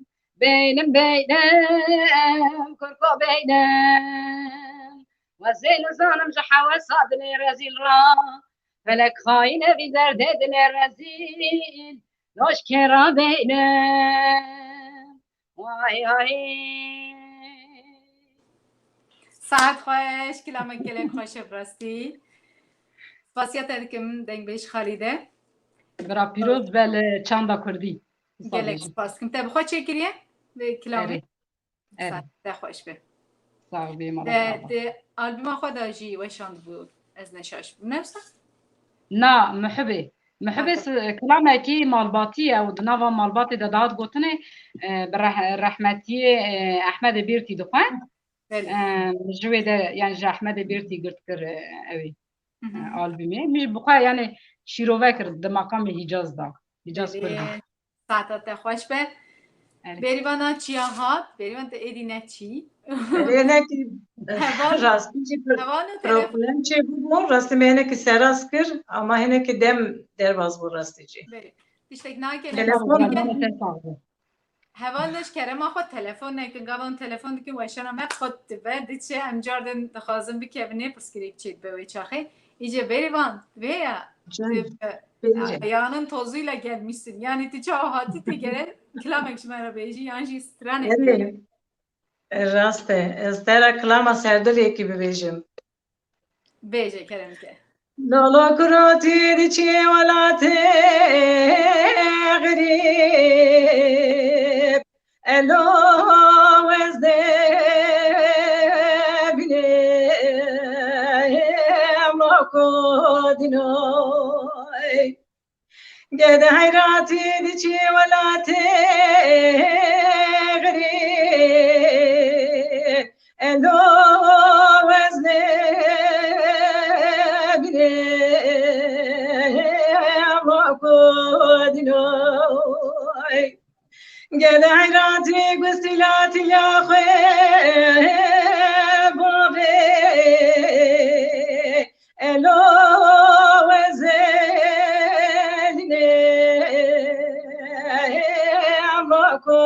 S3: كركو بينم وزين زانم جحا وصادني رزيل را فلك خاينة بدرد دل رزيل نوش كرا بينم واي
S1: ساعت خوش کلامک گلک خوش براستی خاصیت ادکم دنگ بیش خالیده
S3: برا پیروز بل چاندا کردی
S1: گلک سپاس کم تبخوا چه کریه به کلامک
S3: اره
S1: ساعت خوش به
S3: صاحبی
S1: ده آلبوم خود آجی و شاند بود از نشاش بود نفسه؟
S3: نا محبه كلامكي مالباتي او دنافا مالباتي دادات قوتني برحمتي احمد بيرتي دخان جوي ده يعني جا احمد بيرتي قلت كر اوي آلبومي مش بقى يعني شيروفا كرد ده مقام حجاز دا حجاز كردي
S1: ساعتات خوش به بریوانا چیا هات بریوان ایدینه چی
S2: نه کی راستی چی پروبلم چی بود راستی مینه کی سراس کر اما هنه کی دم در باز بود راستی چی
S1: تشتک ناکه هوالش کرم خود تلفن نکن گاون تلفن دیگه وشنا ما خود بعد چه امجاردن دخوازم بکیونه پس کلیک چید به چاخه ایجا بریوان بیا یانن توزیلا gelmişsin yani ti çahatı te gere klamek şmara beji yani strane
S2: راسته استرا کلاما سردر یکی ببیجم
S1: beje kerem ke
S2: لولو کروتی دیچی ولاته غریب الو وزده بینه املاکو دینای گده حیراتی دیچی ولاته غریب الو وزده بینه املاکو دینای گده حیراتی گستیلاتی یا خواه بابه الو وزدینه املاکو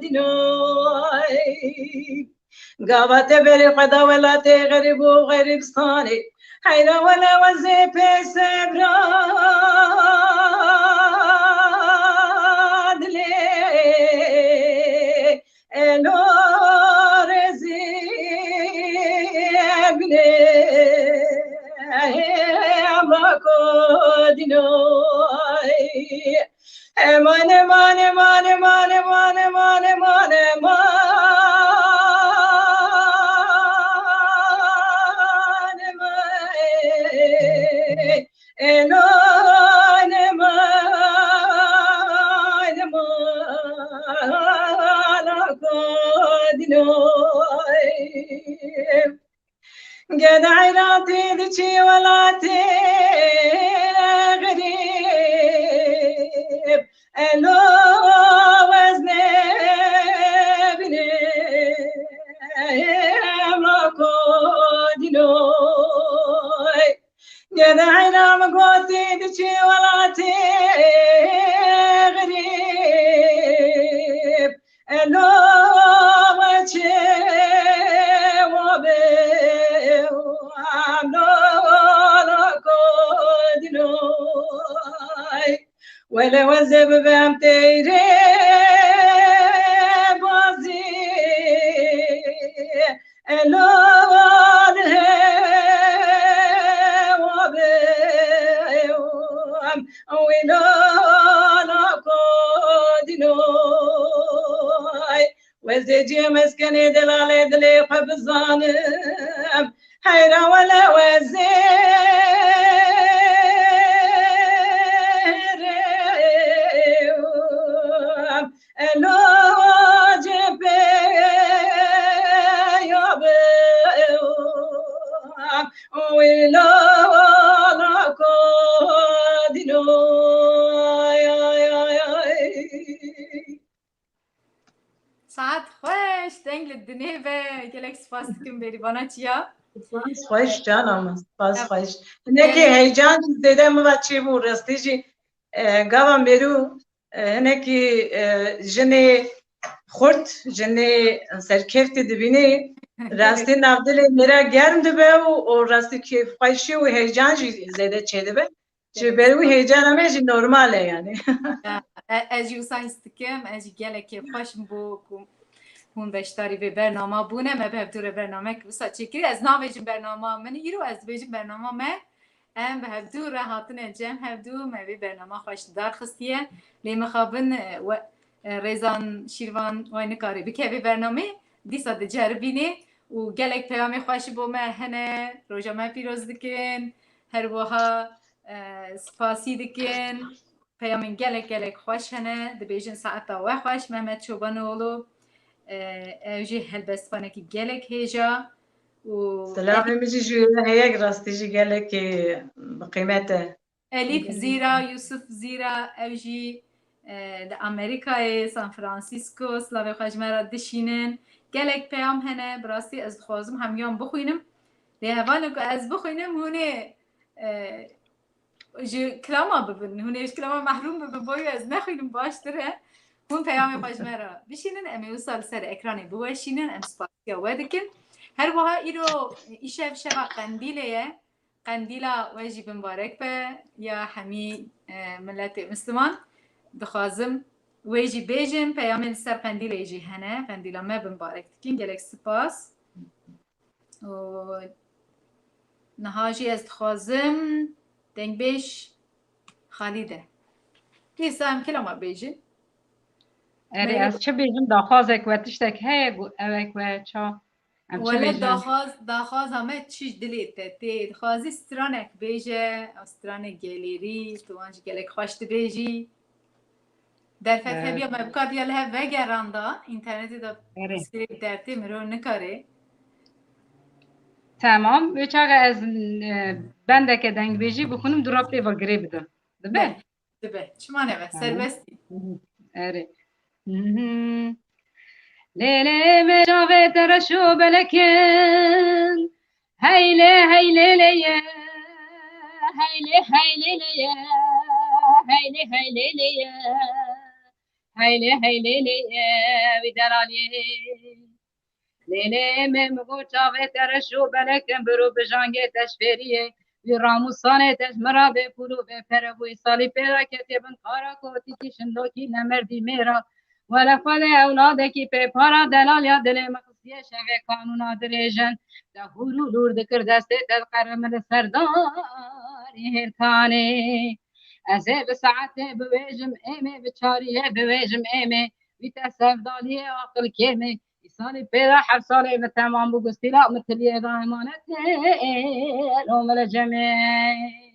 S2: دینای قابت بری قدا ولات غریب و غریبستانی حیرا ولا وزی پیس براد لی الو رزی بلی املاکو دینای امان امان امان امان امان امان امان امان الان امان امان کدینای گدایراتی دیچی ولاتی غریب الو وزنه بینه املاکو دینای گدایرام گوتی دیچی ولاتی غریب الو ولی وزه ببم تیره بازی الان هوا بیم ویلان کدینوی وزه جی مسکنی دلاله دلی خبزانم حیرا ولا وزه الو جبه یا ویلا کدینو
S1: ساعت خوش دنگ للدنيا قالك سپاس دکم بری بانا چیا
S2: خوش جانم سپاس خوش نکی هیجان دیده ما بچه بود راستی جی گاوام برو نکی جنی خورد جنی سرکفت دبینی راستی نبدل میرا گرم دبه و راستی که خوشی و هیجان جی زیاده چه دبه چه برو هیجان همه جی نرماله یعنی
S1: اجی وساینس دکم اجی قالك خوش بو هون بشتاری به برنامه بونه ما به دور برنامه که وسا چکری از ناویجم برنامه من ایرو از بیجم برنامه ما ام به دور هاتن جم هفدو ما به برنامه خوش دار خستیه لی مخابن و ریزان شیروان و نکاری بکه به برنامه دیسا دجربینه و گلک پیام خوش بو ما هنه روزا ما پیروز دکن هر وها سپاسی دکن پیام گلک خوش هنه دبیجن ساعت و خوش محمد چوبان اولو اوجی هلبستانه که گلک هیجا و
S2: سلام میجی جویه هیک راستی جی گلک بقیمته
S1: الیف زیرا یوسف زیرا اوجی د امریکای سان فرانسیسکو سلاوی خوش مرا دشینن گلک پیام هنه براستی از خوازم همیان بخوینم لیهوانو که از بخوینم هونه کلاما ببین هونه اش کلاما محروم ببین بایو از نخوینم باشتره هون پیام خوش مرا بشینن امی وصل سر اکرانی بوشینن ام سپاسیا ودکن هر وها ایرو ایشف شبا قندیله قندیلا واجب مبارک به یا همی ملت مسلمان دخوازم واجب بیجم پیام سر قندیله ایجی هنه قندیلا ما مبارک دکن گلک سپاس و نهاجی از دخوازم دنگ بیش خالیده دیسا هم کلام بیجم
S3: اری از چه بیجم داخواز اکواتش تک هی اوک چا
S1: ولی داخواز همه چیز دلیته تی دخوازی سترانک بیجه ستران گلیری تو آنجا گلک خوشت بیجی در فتح بیا مبکات یا له وگراندا اینترنتی دا سکریپ درتی مرو نکاره
S3: تمام بیچاره از بنده که دنگ بیجی بخونم دراب لیوا گری بدم دبه
S1: دبه چما نوه سربستی
S3: اری لیلی مجاوه ترشو بلکن هیلی هیلی لیه هیلی هیلی لیه هیلی هیلی لیه هیلی هیلی لیه ویدرالیه لیلی ممگو چاوه ترشو بلکن برو بجانگه تشفریه وی راموسانه تش مرا به پولو به پروی سالی پیرا کتبن کارا کوتی کشندو کی نمردی میرا ولی خود اولاده کی پی پارا دلال یا دل مخصیه شوه کانونا دریجن ده هورو لور دکر دسته تد قرمل سرداری هرکانه ازه به ساعته بویجم ایمه بچاریه بویجم ایمه وی تصفدالیه آقل کمه سالی پیدا حب سالی به تمام بگستی لا مثلیه دائمانت الامل جمعه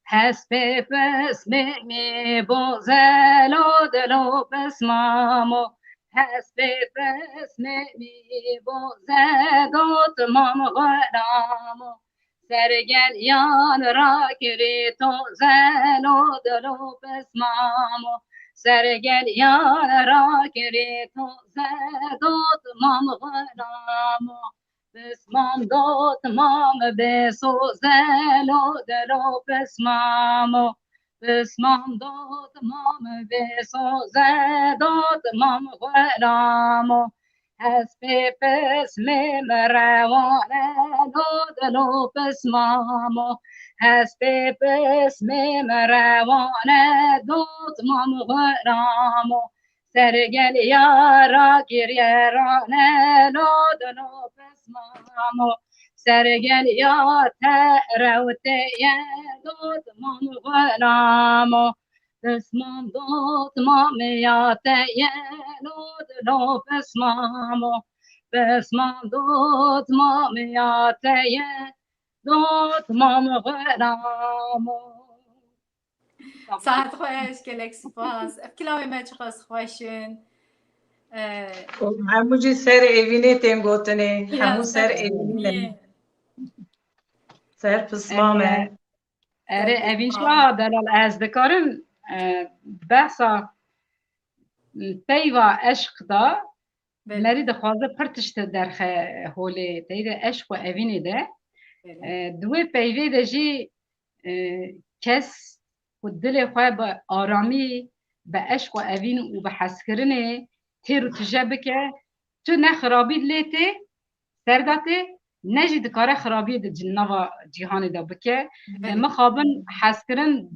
S3: حسب بسمه بوزلو دلو بسمامو حسب بسمه بوزلو تمام غرامو سرگل یان را کری تو زلو دلو بسمامو سرگل یان را کری تو زدو تمام غرامو بسمام دو تمام بسو زلو دلو بسمامو بسمام دو تمام بسو زدو تمام غرامو از پیپس میمروانه دودلو پسمامو از پیپس میمروانه دود مامو غرامو سرگل یارا گریرانه دودلو پسمامو سرگل یا تروته دود مامو غرامو پسمام دود مامیاته دودلو پسمامو پسمام دود مامیاته دود مامو غرامو
S1: ساعت خوش گلک سپاس کلامی ما چه خواست خوشن
S2: همو جی سر ایوینه تیم گوتنه همو سر ایوینه سر پسمامه
S3: اره اوین شا دلال از دکارم بحثا پیوا عشق دا مری دخوازه پرتشت درخه هولی تایده عشق و اوینه ده دوی پیوی ده جی کس و دل خواه با آرامی به عشق و اوین و به حس کرنه تیرو تجربه که تو نه خرابی لیته سرداته نجی دکاره خرابی ده جنوا جهان دا بکه مخابن حس کرن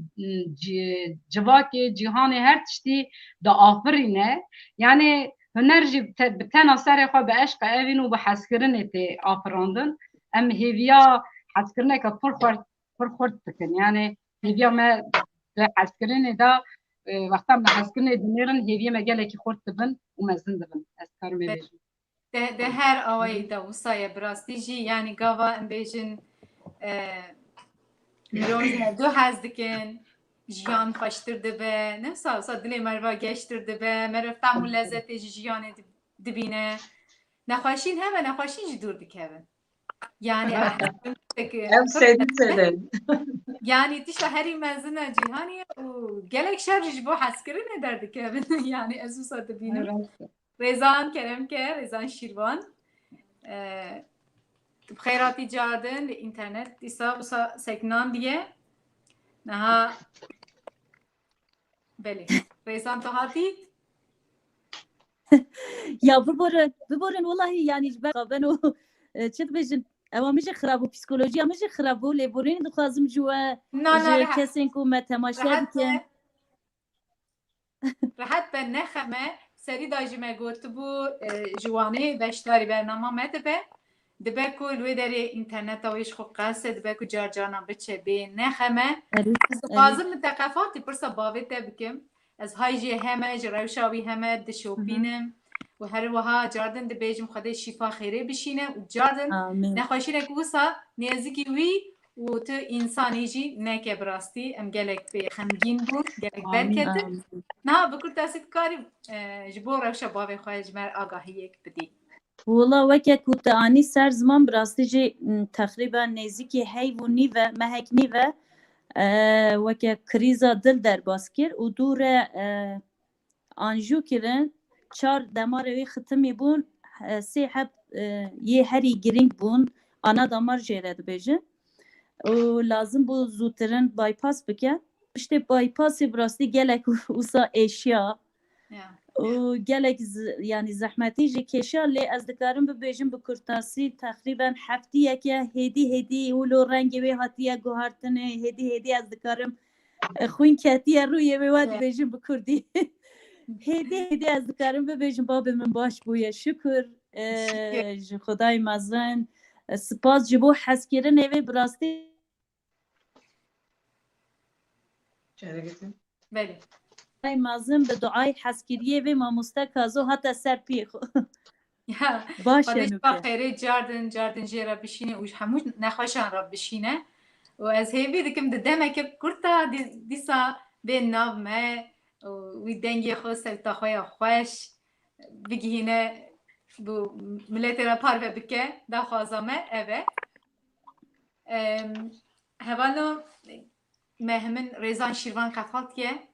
S3: جواک جهان هر تشتی دا آفرینه یعنی هنر جی بتن اثر خواه به عشق اوین و به حس کرنه تی آفراندن ام هیویا حس کرنه که پر خورد بکن یعنی هیویا ما حس کرنه دا وقتا ما حس کرنه دمیرن هیویا ما گله که خورد بن و مزن بن از کارو میبیشن
S1: ده هر آوایی دا وصای براستی جی یعنی گاوا ام بیجن مرون دو حز دکن جیان خوشتر دبه نفسا وصا دلی مروا گشتر دبه مرفتم و لذت جیان دبینه نخواشین همه نخواشین جی دور دکه yani
S2: em sevdim.
S1: yani tişte heri mezine cihani u gelek şerj bu haskirine derdi ki yani ezusa da benim Rezan kerem ke Rezan Şirvan بخيراتي جاردن الانترنت ديسا وسا سكنان ديه نها بله Rezan تهاتي
S4: Ya ببرن والله يعني بنو چت بجن اما میشه خراب و پسیکولوژی میشه خراب و لیبورین دخوازم جوا کسین کو متماشا بکن
S1: راحت به نخمه سری داجمه گفت بو جوانه بشتاری برنامه مدبه دبه کل و داره اینترنت اویش خو قصد دبه کو جارجانا بچه به نخمه لازم تقافاتی پرسا باویت بکم از هایجی همه جراوشاوی همه دشوپینم و هر وها جاردن دبیجم خدا شفا خیره بشینه و جاردن نخواشینه که وسا نیازی وی و تو انسانی جی نکه براستی ام گلک به خمگین بود گلک برکته نه بکر تاسید کاری جبور روشا باوی خواهج مر آگاهی یک بدی
S4: والله وکه کوتانی سر زمان براستی جی تقریبا نزدیکی حیوانی و محکمی و وکه کریزا دل در باز کرد و دور آنجو کردن 4 دمار وی ختمی بون 3 حب یه هری گرینگ بون آنا دمار جیرد بیجه و لازم بو زودترین بایپاس بکن پشت بایپاسی براستی گلک اوسا ایشیا و گلک یعنی زحمتی جی کشا لی از دکارم ببیجم بکرتاسی تقریبا هفتی یکه هدی اولو رنگی وی هاتیه گوهارتنه هدی از دکارم خوین کتیه روی واد بیجم بکردی هدی از دکارم ببیجم باب من باش بویه شکر خدای مزن سپاس جبو حس کردن اوی براستی
S1: بله
S4: خدای مزن به دعای حس کردیه و ما مستکازو حتی سر پیخو
S1: باشه نوکه خیره جاردن جیرا بشینه و هموش نخواشان را بشینه و از هیوی دکم دمه که کرتا دیسا به ناو ما وی دنگی خود سلطا خواه خوش بگیهینه bu millete ra parve bike da xwazame eve hevalo me hemin Rezan Şirvan qefatiye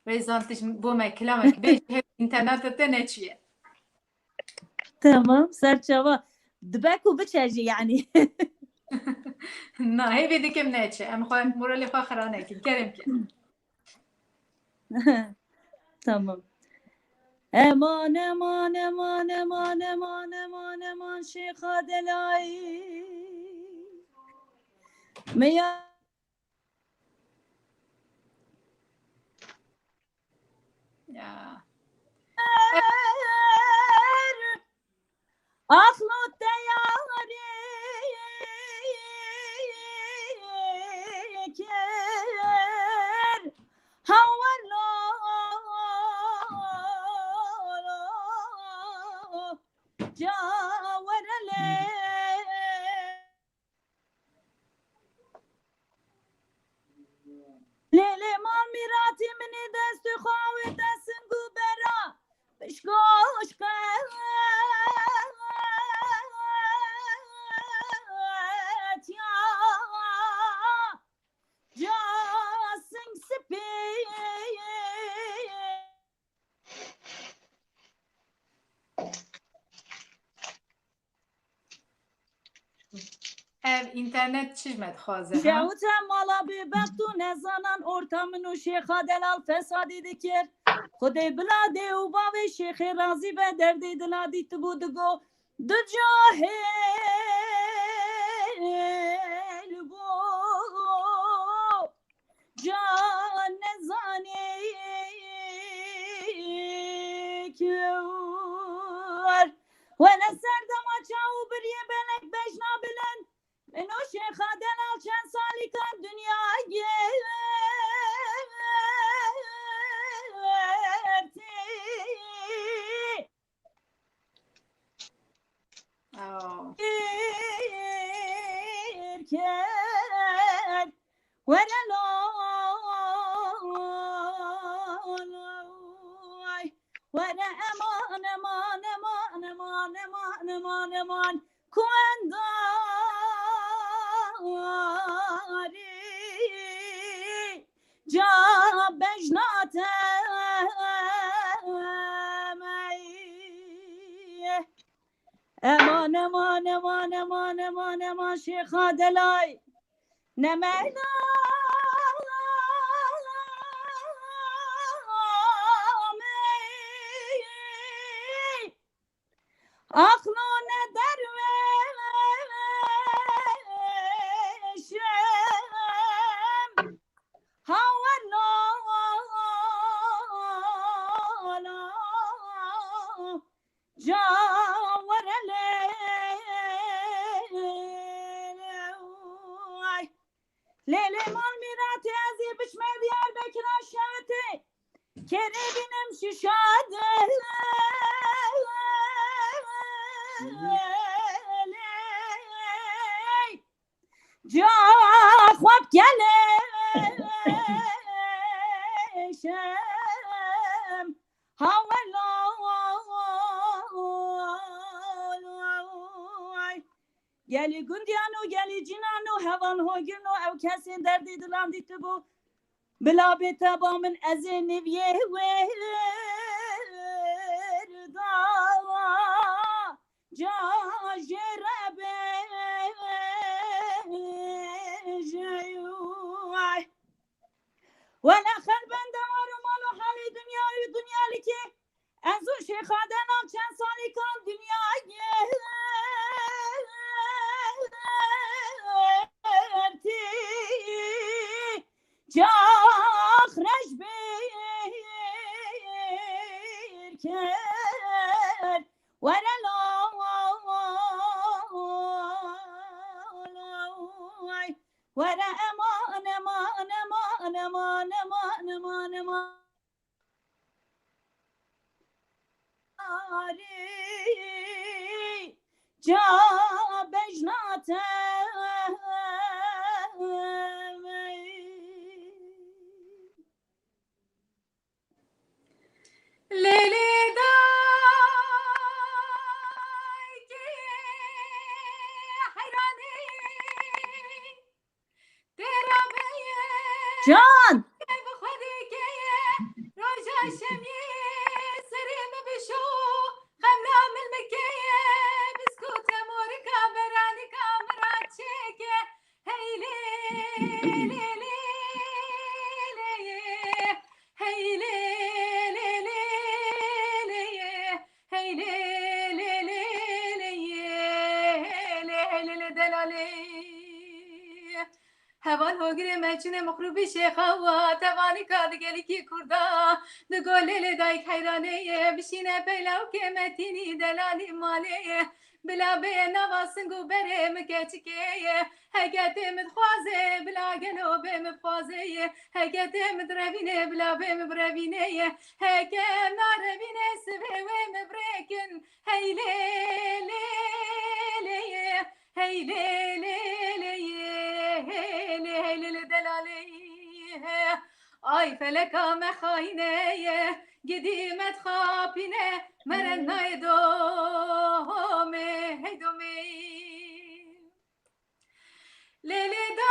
S1: Rezan tij bo me kelamek be internet te neçiye
S4: tamam serçava dbeku biçeji yani
S1: na hevi dikim neçe em xwem morali xwe xirane ki kerem ki
S4: tamam Eman eman eman eman امان شیخ دلایی میا اخلو دیاری کر هوالا جاورله لیلی مال میراتی منی دست خواهی دستنگو برا بشکاش قد یا جاسنگ سپی
S1: اینترنت چشمت خوازه ها
S4: شوتم مالا بی بختو نزانن ارتامن و شیخا دلال فسادی دکر خودی بلادی و باوی شیخ رازی به دردی دلادی تبودگو دو جاهل بو جان نزانی کور ولا سردم چاو بریه بلک بجنا بلند منو شیخ دلال چند سالی کن دنیا کرد ولا ولا امان کن داری جا بجناتم امان شیخا دلای نمینا اخلون درویشم هوالا جاورله لیلی مال میراتی ازی بشمه دیار بکرا شاته کری بینم ششاده جا خواب گلشم هوالا گلی گندیانو گلی جنانو هوان هاگرنو او کسی دردی دلم دیتو بو بلا بیتا با من از نویه وردا جا جربه جیوی ولا خربن دوارو مالو حالی دنیا لکی ازو شیخا دنام چند سالی کن دنیا جا خرج بیر کرد ولا ولا امان جا بجناتم
S1: لیلی دای که حیرانی تیرا بیه
S4: جان
S1: بخودی که روژا شمی سری ببشو خمنا من مکیه بسکوت مورکا برانی کامرا چکه هی لی لی لی لی هی لی لی لی لی هی لی لی لی دلالی هوان هوگری مچونه مخروبی شیخوا توانی کادگلی کی کردا دگولی دایک حیرانه بشینه پیلاو که متینی دلالی مالی بلا به نواسنگو بره مکچکه هگت مدخوازه بلا گلو به مفخوازه هگت مدروینه بلا به مبروینه هگه ناروینه سبه و مبرکن هیله لیلیه هیله لیلیه هیله هیله دلالیه آی فلکا مخاینه قديمت خابينه مرنا يدومي هيدومي ليلي دايكي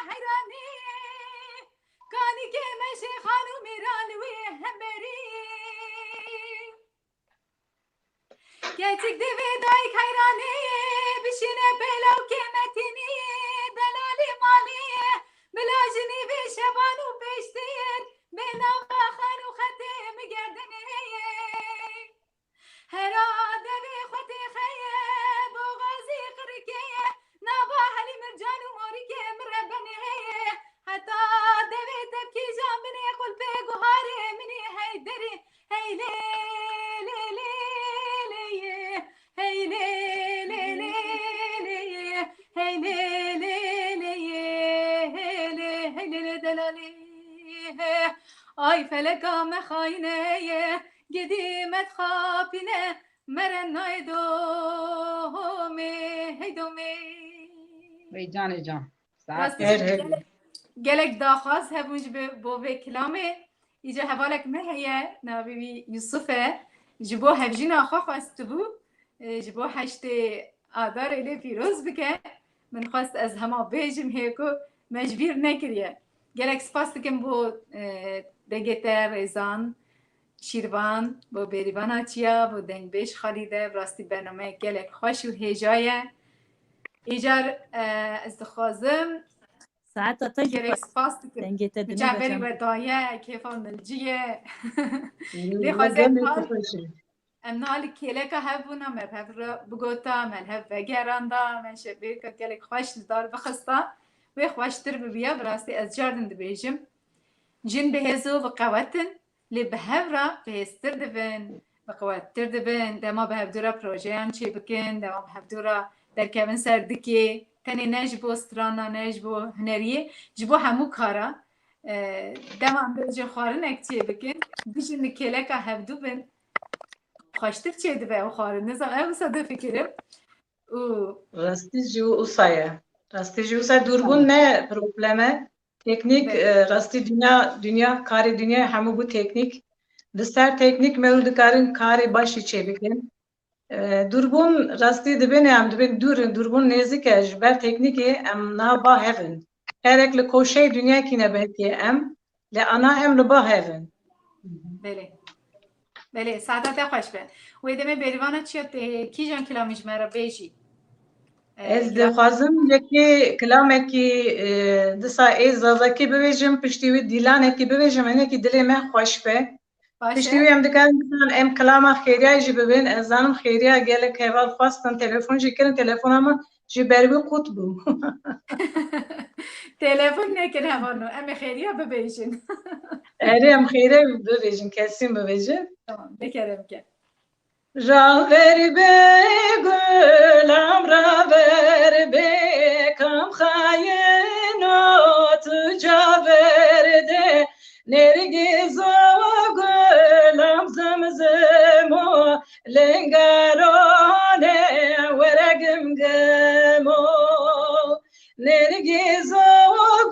S1: حيراني كاني كمشي خانو ميران وهمبري كاتك دبي دايك حيراني بشينا بلاو كمتيني دلالي مالي بلاجني بشبان وبشتير بين أباخان وختم قدني هراد بخطي خيب وغازي قركية نباح لي مرجان وموريكي مربني حتى دبي تبكي جنبني قل بقهاري مني هيدري هي ليلي ليلي هي ليلي ليلي هي ليلي دلالی آی فلکا مخاینه قدیمت خابینه مرنای دومی هیدومی
S3: وی جان جان
S1: گلک داخواست هبونج بو کلامه ایجا حوالک مهیه نبی یوسفه جبو هفجین آخوا خواست بو جبو هشت آدار ایلی پیروز بکه من خواست از همه بیجم هیکو مجبور نکریه گلک سپاس دکم بو دگتر ریزان شیروان بو بریوان آچیا بو دنگ بیش خالیده راستی برنامه گلک خوش و هیجایه ایجار از دخوازم
S4: ساعت تا
S1: گلک سپاس دکم جعبری و دایه کیفان ملجیه لی خوازم ام نال کلک هبونا مبهر بگوتا من هب وگراندا من شبیر که گلک خوش دار بخستا و خوشتر ببیا براستی از جاردن دبیجم جن بهزو و قوتن لی بهورا بهستر دبن و قوتر دبن دما بهبدورا پروژه هم چی بکن دما بهبدورا در کمن سردکی تنی نجبو استرانا نجبو هنریه جبو همو کارا دما بهجو خارن اکچی بکن بیشن کلک هبدو بن خوشتر چی دبه و خارن نزم او ساده فکرم
S2: راستی جو اوسایه راستی جو اوسایه دوربون نه پروبلمه تکنیک راستی دنیا کاری دنیا همو بو تکنیک دستر تکنیک مولد کارن کاری باشی چه بکن دوربون راستی دبین هم دبین دوربون نزدیکه جبر تکنیکی ام نه با هفن هر اکل کوشه دنیا کی نبهتی ام لانا ام لبا هفن
S1: بله بله سعادت خوش بن و ایدمه بریوانا چیت کی جان کلامیش مرا بیجی
S2: از دخوازم یکی کلامه کی دسا از زازکی ببیجم پشتیوی دیلانه کی ببیجم اینه کی دلی من خوش به پشتیوی هم دکان ام کلام خیریه جی ببین از زنم خیریه گله که اول خواستن تلفن جی کردن تلفن اما جی بروی قطبو
S1: تلفن نکنه همانو ام خیریه ببیجن
S2: اره ام خیریه ببیجن کسیم ببیجن
S1: tamam bekarım ki
S2: راور به گلم راور به کم خاینات جاورده نرگز و گلم زمزم و لنگرانه ورگم گمو نرگز و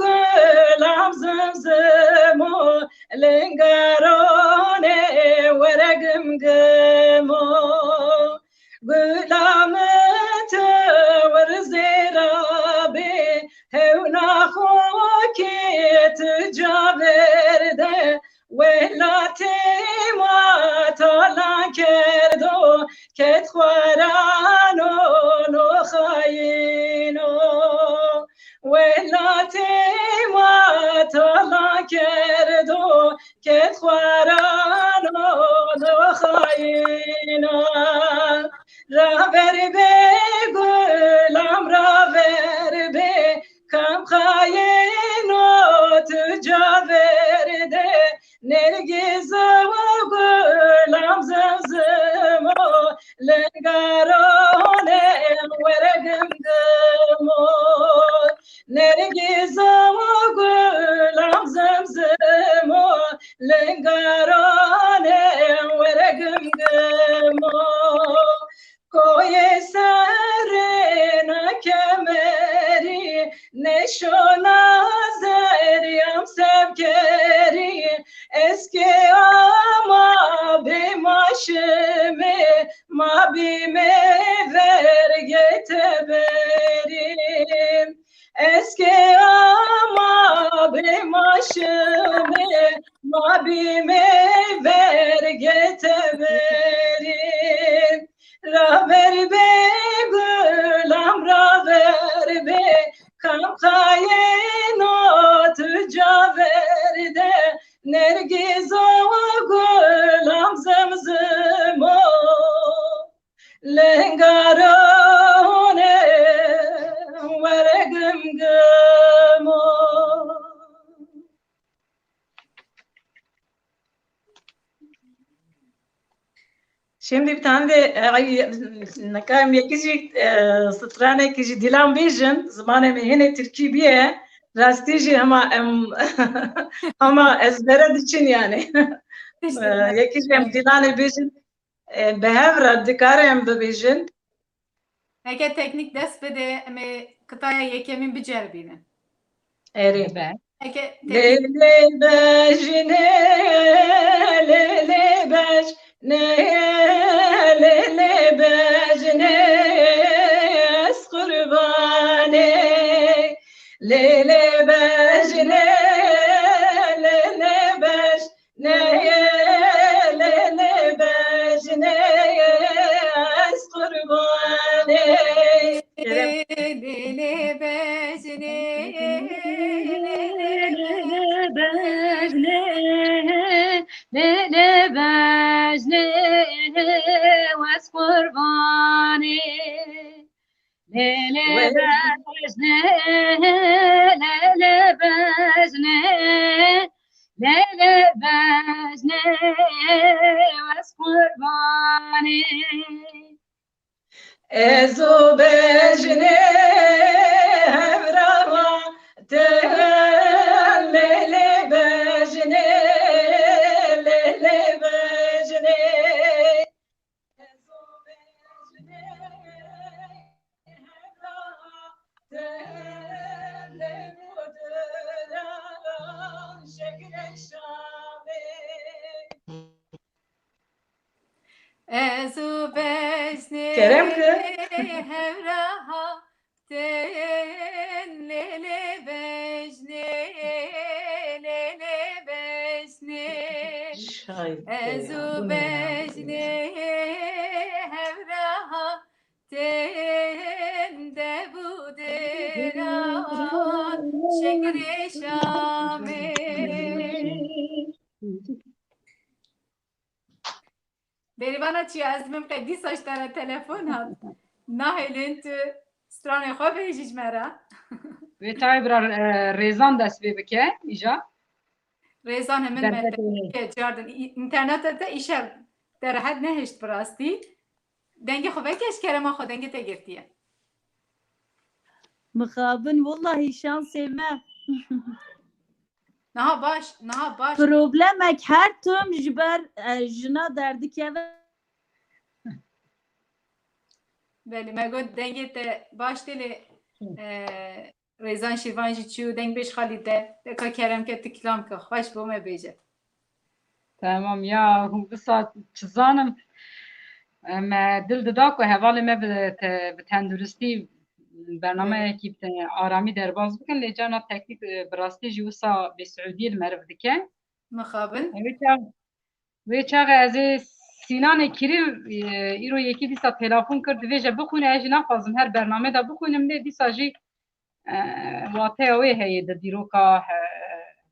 S2: گلم زمزم و لنگرانه ورگم گمو گلامت ورزیرابی هونا خوکیت جاورده ولاتی ما تالا کردو کت خوارانو نو خاینو ولاتی ما تالا کردو کت خوارانو نو خاینو راور به گلم راور به کم خاینات جاورده نرگز و گلم زمزم و لنگارانه ورگم دمو نرگز و گلم زمزم و لنگارانه ورگم دمو کوی سر نکمری نشونا زریم سبکری اسکی آما بیماشمه ما بیمه ورگت بریم اسکی آما بیماشمه ما بیمه ورگت بریم راور به گلم راور به کم خاینات جاورده نرگز و گلم زمزم و لنگارانه ورگم گمو. Şimdi bir tane de nakayım yekişi strane kişi dilan bejin zamanı mehine Türkiye rastici ama ezbere için yani yekişi dilan bejin behevra dikarem bejin
S1: Heke teknik dest bede eme kıtaya yekemin bicerbine.
S2: eri
S1: Heke
S2: le bejine le bej ne le bejne es kurbane le bejne le bej ne le bejne es kurbane
S1: Lele bezne
S3: lele bejne was qurbani lele bejne lele bejne lele bejne was qurbani
S2: Ezo bejne hevrava te lele bejne lele bejne Ezo bejne hevrava te lele bejne şekre şame
S1: ezu bezne
S2: Kerem kız.
S1: hevraha ten lele bezne ezu bezne hevraha ten de buderan şekre şame. Beribana çi azmim qedi saçtara telefon hat. Nahilin tu strane xwe bêjî ji me re.
S3: Vê çavê bira rêzan dest pê bike îja
S1: Rêzan hemin me cardin interneta te îşev derhed nehişt bi rastî. Dengê xwe vekeş kerema xwe dengê te girtiye.
S4: Mixabin vallahi şans me.
S1: Naha baş.
S4: Problemek her tüm jiber jina derdikeve.
S1: Belî me got dengê te baş têlê rêzan şîvan jî çû deng bêj xalî te deka kerem ke tiklam ke xweş bo me bêje.
S3: Tamam ya hûn bisa çizanim me dil dida ku hevalê me bi tenduristî bernameyekî aramî derbas bikin lê cana teknîk bi rastî jî wisa bi Siûdiyê li meriv dike
S1: Mixabin.
S3: wê çaxê ez ê Sînanê Kirî îro yekî dîsa telefon kir divê jî bixwîne ez jî naxwazim her bername de bixwînim lê dîsa jî wateya wê heye di dîroka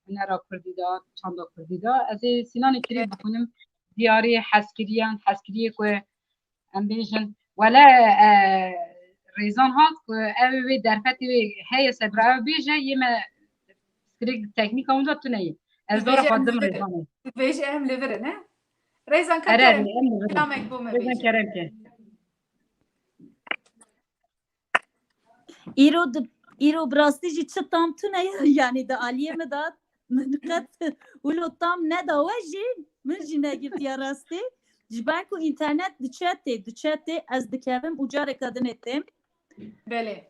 S3: hunera Kurdî da çanda Kurdî da ez ê Sînanê Kirî bixwînim diyarê hezkiriyan hezkiriyê ku em bêjin ولا ريزون هات او درفتي هي سبرا بيجا يما سكريك تكنيك هم ذات تنيه از دور قدم ريزون
S1: بيجي ام ليفرن ها ريزان
S3: ارادي
S1: كرم
S3: ام
S1: كلامك بوم
S3: ريزون
S1: بيجي
S3: كرمك
S4: ایرو براستی جی چه تام تو نه یعنی دا علیه مداد من قد ولو تام ندا وجی من جی نگیرد یا راستی جبان کو اینترنت دچته از دکوم اجاره کردن اتم
S1: بله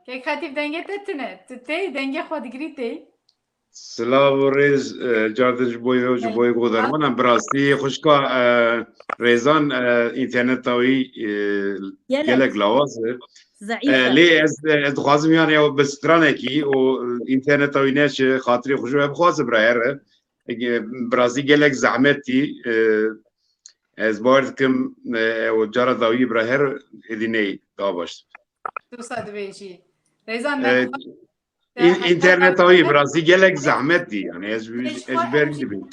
S1: که خطیب دنگه تتنه تتی دنگه خود گریتی
S5: سلاو ریز جاردن جبوی گودرمانم براستی خوشکا ریزان اینترنت تاوی گلک لوازه
S4: ضعیفه
S5: لی از دخوازم یعنی او بسترانه کی و اینترنت تاوی نش خاطری خوشو بخواست برایره براستی گلک زحمتی از بارد کم و جارد داوی برایره ادینه داباشت
S1: تو صد بیجی ریزان
S5: اینترنت هایی براستی گلک زحمت دی یعنی اجبر نبی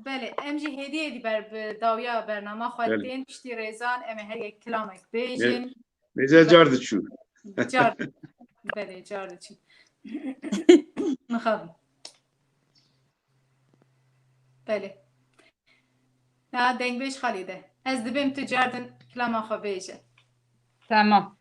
S1: بله امجی هدیه دی بر داویا برنامه خالتین پشتی ریزان ام هر یک کلامک بیجین
S5: میزه جارد چو
S1: جارد بله جارد چو مخابم بله نه دنگ بیش خالیده از دبیم تو جاردن کلام آخوا بیجه
S3: تمام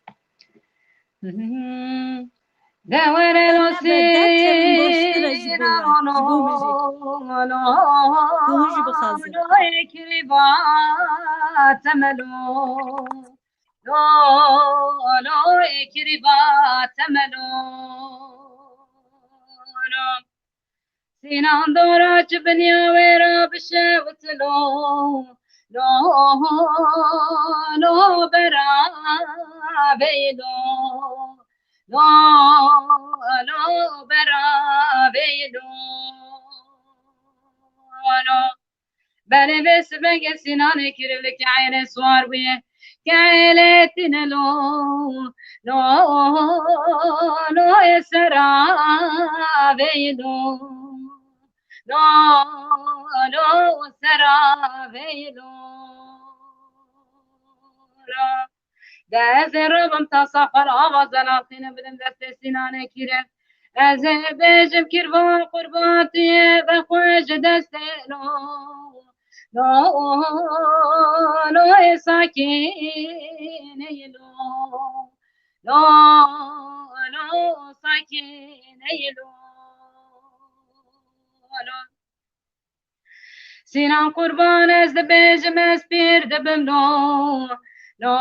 S3: دور سینان دورا چبنیا ویرا بشوتلو لو برا بیلو لو برا بیلو بله بس بگه سینان کرل که عین سوار بیه که عیلتین لو سرا بیلو لو سرا بیلو دست ربم تا سفر آواز لاخین بدم دست سینانه کیره از بجم کروان قربانتی بخوش دست لو ساکینه لو ساکینه سینان قربان از بجم از پیر دبم لو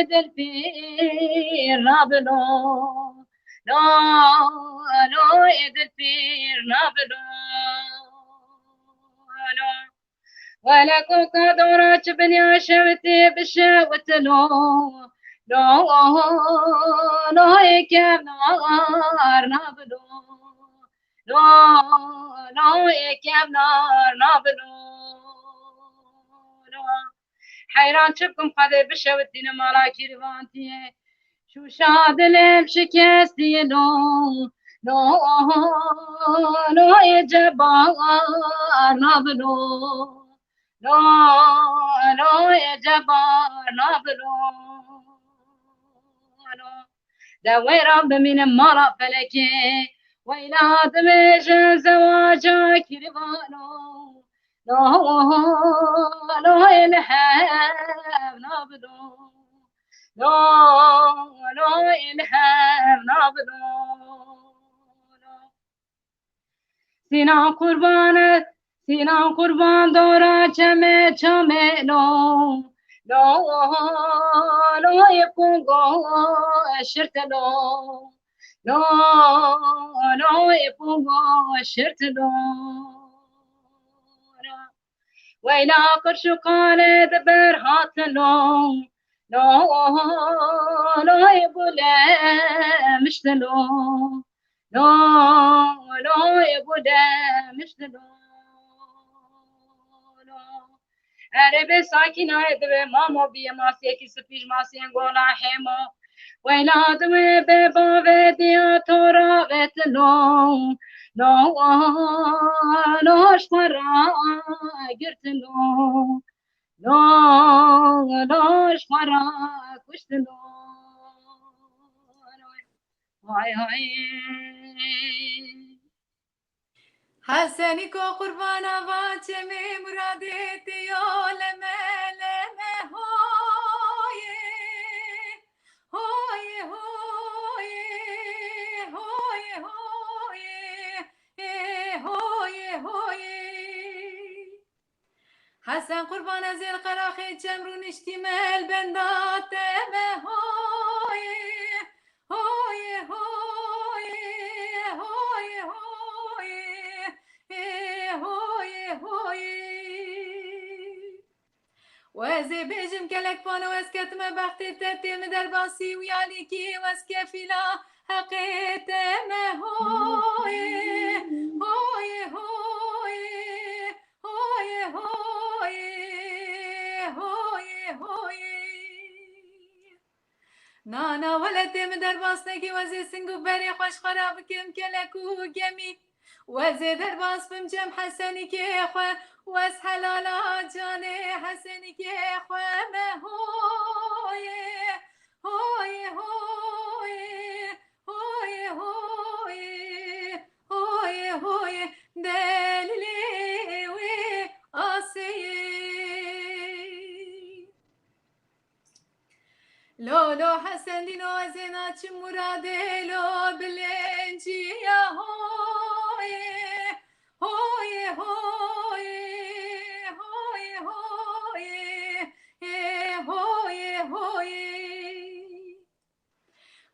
S3: دل پیر نابلو لو دل پیر نابلو ولا كوكا دورا تبني شوتي بشوت لو يكاب نار نابلو لو يكاب نار نابلو حيران شبكم قد بشوتي نمالا كيروانتي شو شاد لم شكستي لو يجبار نابلو لو يجبار نابلو دويرا بمن مرا فلكي وإلى دمج زواجا كربانو لو يلهب نابلو لو يلهب نابلو سینان قربان دورا چمه لو يبونغو شرت لو يبونغو شرت وإلى قرش قال دبر هاتلو لو يبولا مشتلو لو يبولا مشتلو عربي ساكنة يدوي ماما بيا ماسي كي سفيج ماسي انغولا حيمو ويلا دوي بيبا فيديا تورا بيتلو لو شفرا قرتلو لاش خورا کشتن های های
S1: حسنی کو قربان واچه می مرادت یا لمه لمه هویه هویه هویه هویه هویه هویه حسن قربان از القراخي جمرو نشتمل بندات به هویه هویه هویه هویه هویه هویه وزي بيجم كلك فانا واسكت ما بختي تتم درباسي وياليكي واسكفيلا حقيت ما هوية هوية هوية هوية هوية هوية هوية نانا ولد من درباسنكي وزي سنگو بري خوش خرابكم كلكو جمي وزي درباس بمجم حسني كيخوة واس حلالا جاني حسني كيخوة ما هوية هوية هوية هوية هوية هوية هوية دليلي وي آسيي لو حسن دينو زينات مرادي لو بلنجي يا هوية هوية هوية هوية هوية هوية هوية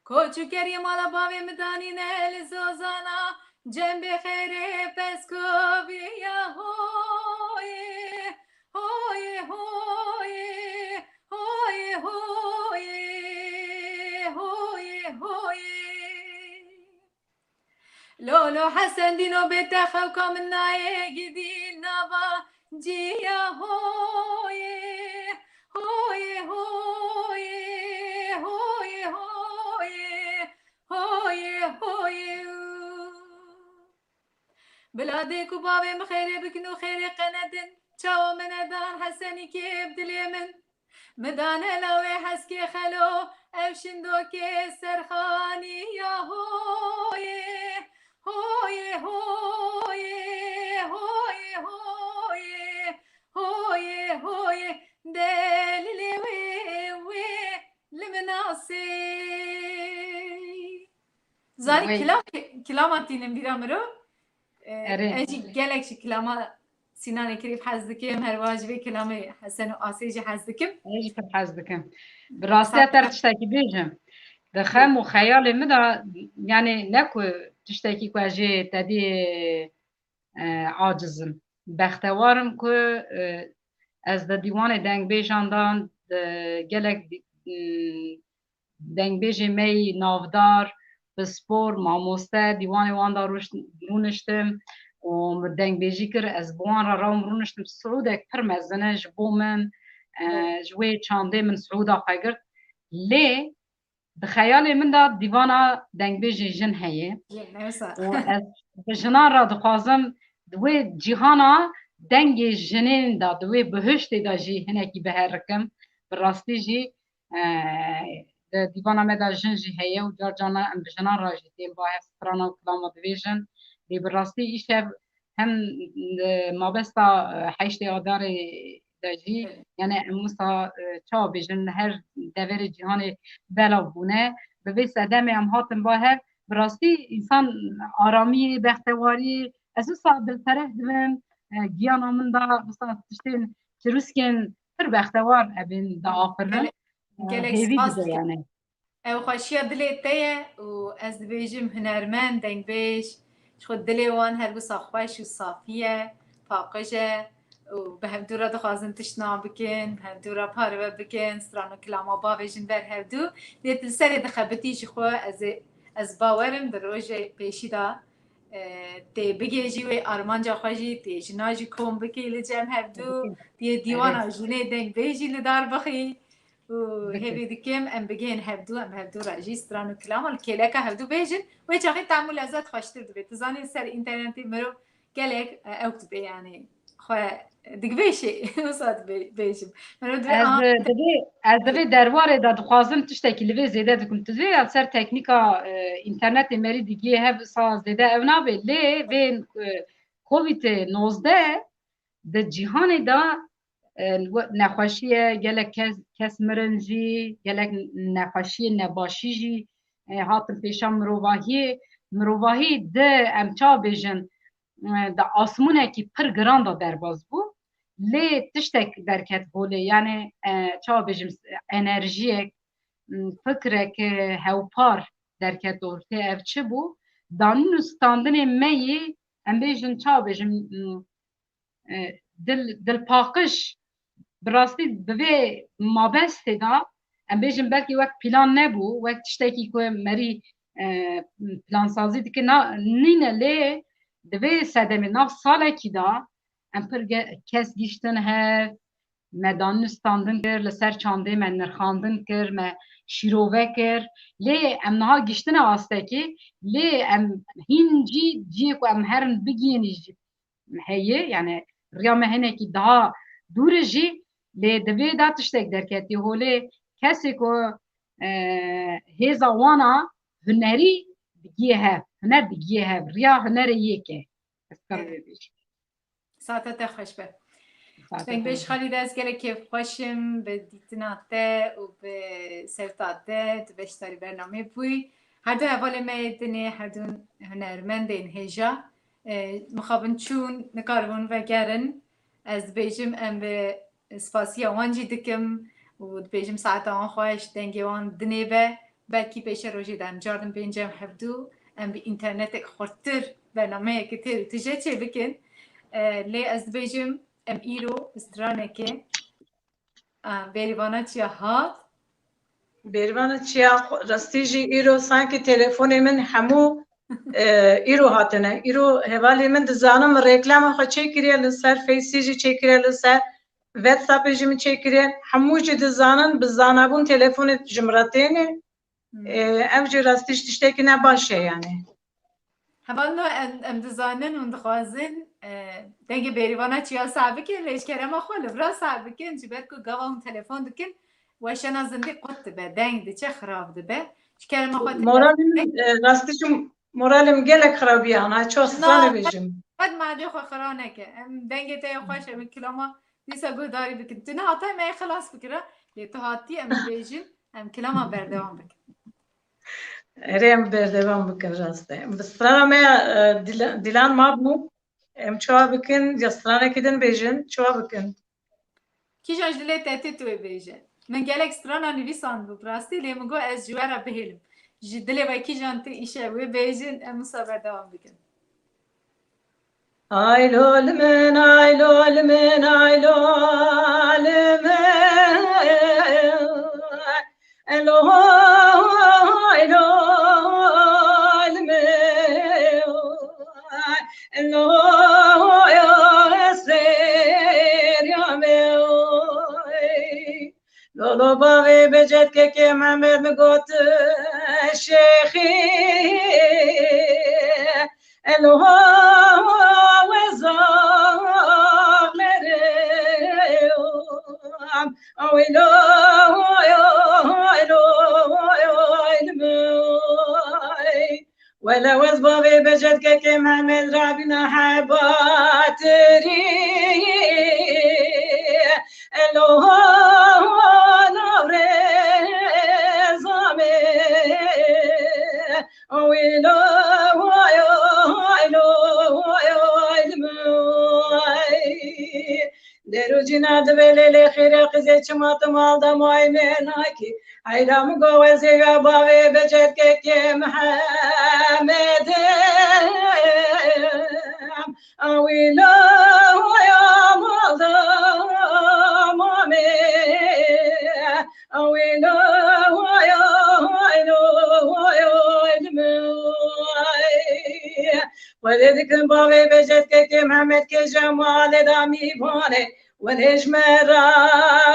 S1: کوچو کری مالا باوی مدانی نهل زوزانا جنب خیره پسکوبی یا هویه هویه هویه هویه هویه هویه هویه لولو حسن دینو بتخو کام نایه گدیل نوا جیا هویه هویه هویه هویه هویه هویه بلادك وبابي مخيري بكنو خيري قندن چاو من دان حسني كي بدلي من مدان لوي حسكي خلو افشندو كي سرخاني يا هويه هويه هويه هويه هويه هويه هويه دليلي وي وي لمناصي زاري كلاماتين بيرامرو اجي قالك شي كلامه سناني كريف حزدكم هر واجبي كلامي حسن وآسيجي حزدكم
S3: ايش في حزدكم براسي ترتشتكي بيجم دخم وخيالي مدى يعني نكو تشتكي كواجي تدي عاجزم بختوارم كو از د دیوان دنگ بیجاندان گلک دنگ بیجی می نافدار بسپور ماموسته دیوان وان دا رونشتم و دنگ بیجی کر از بوان را رام رونشتم سعودک پر مزنه جبومن جوی چانده من سعودا قگرد لی بخیال من دا دیوانا دنگ بیجی جن هیه و از بجنان را دخوازم دوی جیهانا دنگ جنین دا دوی بهشت دا جی هنکی بهرکم براستی جی دیوانا مدا جن جی هیه و جار جانا ام بجنان را جی تیم با هفسترانا و کلاما دویجن دی براستی ایشه هم مابستا حیشت آدار دا جی یعنی اموسا چا بجن هر دور جیهان بلا بونه بوی سدم ام هاتم با هف براستی انسان آرامی بختواری اساسا بالفرح دوم گیانا من دا بسا تشتین چروسکن پر بختوار ابین دا آفرن هیوی بده یعنی
S1: او خوشیا دلی تیه و از بیجم هنرمند دنگ بیش خود دلی وان هر بسا خوش و صافیه پاقجه و به هم دورا دخوازن تشنا بکن به هم دورا پاره بکن سترانو کلاما با بیجن بر هر دو دیت سری دخبتی چی خو از باورم در روز پیشی دا تی بگی جیوی آرمان جا خوشی تی جناجی کم بکی لجم هر دو تی دیوانا جونه دنگ بیجی لدار بخی و هبی دکم ام بگین هبدو ام هبدو راجی سترانو کلام الکلک هبدو بیجن و چاقی تعمل ازت خوشتر دوی تزانی سر اینترنتی مرو گلک اوت بی یعنی خواه دیگه بیشی وسط بیشیم
S3: از دوی درواره دا دخوازم تشتکی لوی زیده دکم تدوی از سر تکنیکا اینترنت مری دیگه هف ساز زیده او نابه لی وین کووید 19 ده جهان دا نخوشیه گلک کس مرنجی گلک نخوشی نباشی جی هاتم پیشا مروواهی ده امچا بیجن دا آسمونه کی پر گران دا درباز بو لی تشتک درکت بوله یعنی چا بیجم انرژیه فکرک هوپار درکت دورته اف چه بو دانین استاندن میی ام بیجن چا بیجم دل پاکش براستی بوی مابسته دا ام بیجم بلکی وقت پلان نبو وقت تشتکی که مری پلان سازی دیگه نینه لی دوی سدمی ناف ساله کی دا ام پر کس گیشتن هف مدان استاندن کر لسر چانده من نرخاندن کر من شیروه کر لی ام نها گیشتن آسته کی لی ام هینجی جی که ام هرن بگینی جی هیه یعنی ریام هنه کی daha دوره جی لی دوی دا تشتک درکتی هولی کسی که هیزا وانا هنری بگیه هف هنر بگیه هف ریا هنر یکه
S1: ساعتت خوش به بنگ بیش خالی دست گره کیف خوشم به دیتناته و به سرطاته تو بشتاری برنامه بوی هر دو اول میدنه هر دو هنرمند این هجا مخابن چون نکارون و گرن از بیجم ام به سپاسی آوانجی دکم و بیجم ساعت آن خوش دنگی وان دنه به بلکی پیش روژی دم جاردم بینجم هفدو ام به اینترنت خورتر برنامه که تیر تجه چه بکن لی از بیجم ام ایرو استرانه که بریوانا چیا هات
S2: بریوانا چیا راستی جی ایرو سانکی تلفونی من همو ایرو هاتنه ایرو حوالی من دزانم رکلام خو چه کریه لسر فیسی جی چه کریه لسر واتساپ جی من چه کریه همو جی دزانن بزانابون تلفون جمراتینه ام جی راستیش تشته که نباشه یعنی
S1: حوالا ام دزانن و دخوازن دنگ بریوانا چیا صعبه کن لیش کرم آخوال برا صعبه کن جبر که گواه تلفون دکن وشنا زنده قط به دنگ ده چه خراب ده به شکرم آخوال
S2: راستیشم مورالم گلک خرابیه انا چو سرانه بیجم
S1: قد مادی خو خرانه که دنگ ته خوشه من کلاما دیسا گوداری بکن تو نه آتا می خلاص بکره لی تو هاتی ام بیجم ام کلاما بردوام بکن
S2: ریم بردوام بکن راسته بسرانه می دیلان ما بمو ام چوا بکن جسرانه کدن بیجن چوا بکن
S1: کی جاش دلی تهتی توی بیجن من گلک سرانه نویسان بود راستی لی مگو از جواره بهلم جدلی وای کی جانتی ایشه وی بیجن ام مسابقه دوام بکن
S2: ay lolmen ay lolmen ay lolmen elo ay lolmen elo ya ser ya me lolo bave bejet ke Mehmet got shekhi elo ولا وزبابي بجد كي محمد رابنا حباتري الو نوري زامي ويلو درو جناد بلل خير قزي چمات مال دمای مناكي ايرام گوزي باوي بجد كي محمد ويلو يا مال دمامي ويلو يا ولدكم بابي بجدك محمد كجمال دامي باني وليش مرا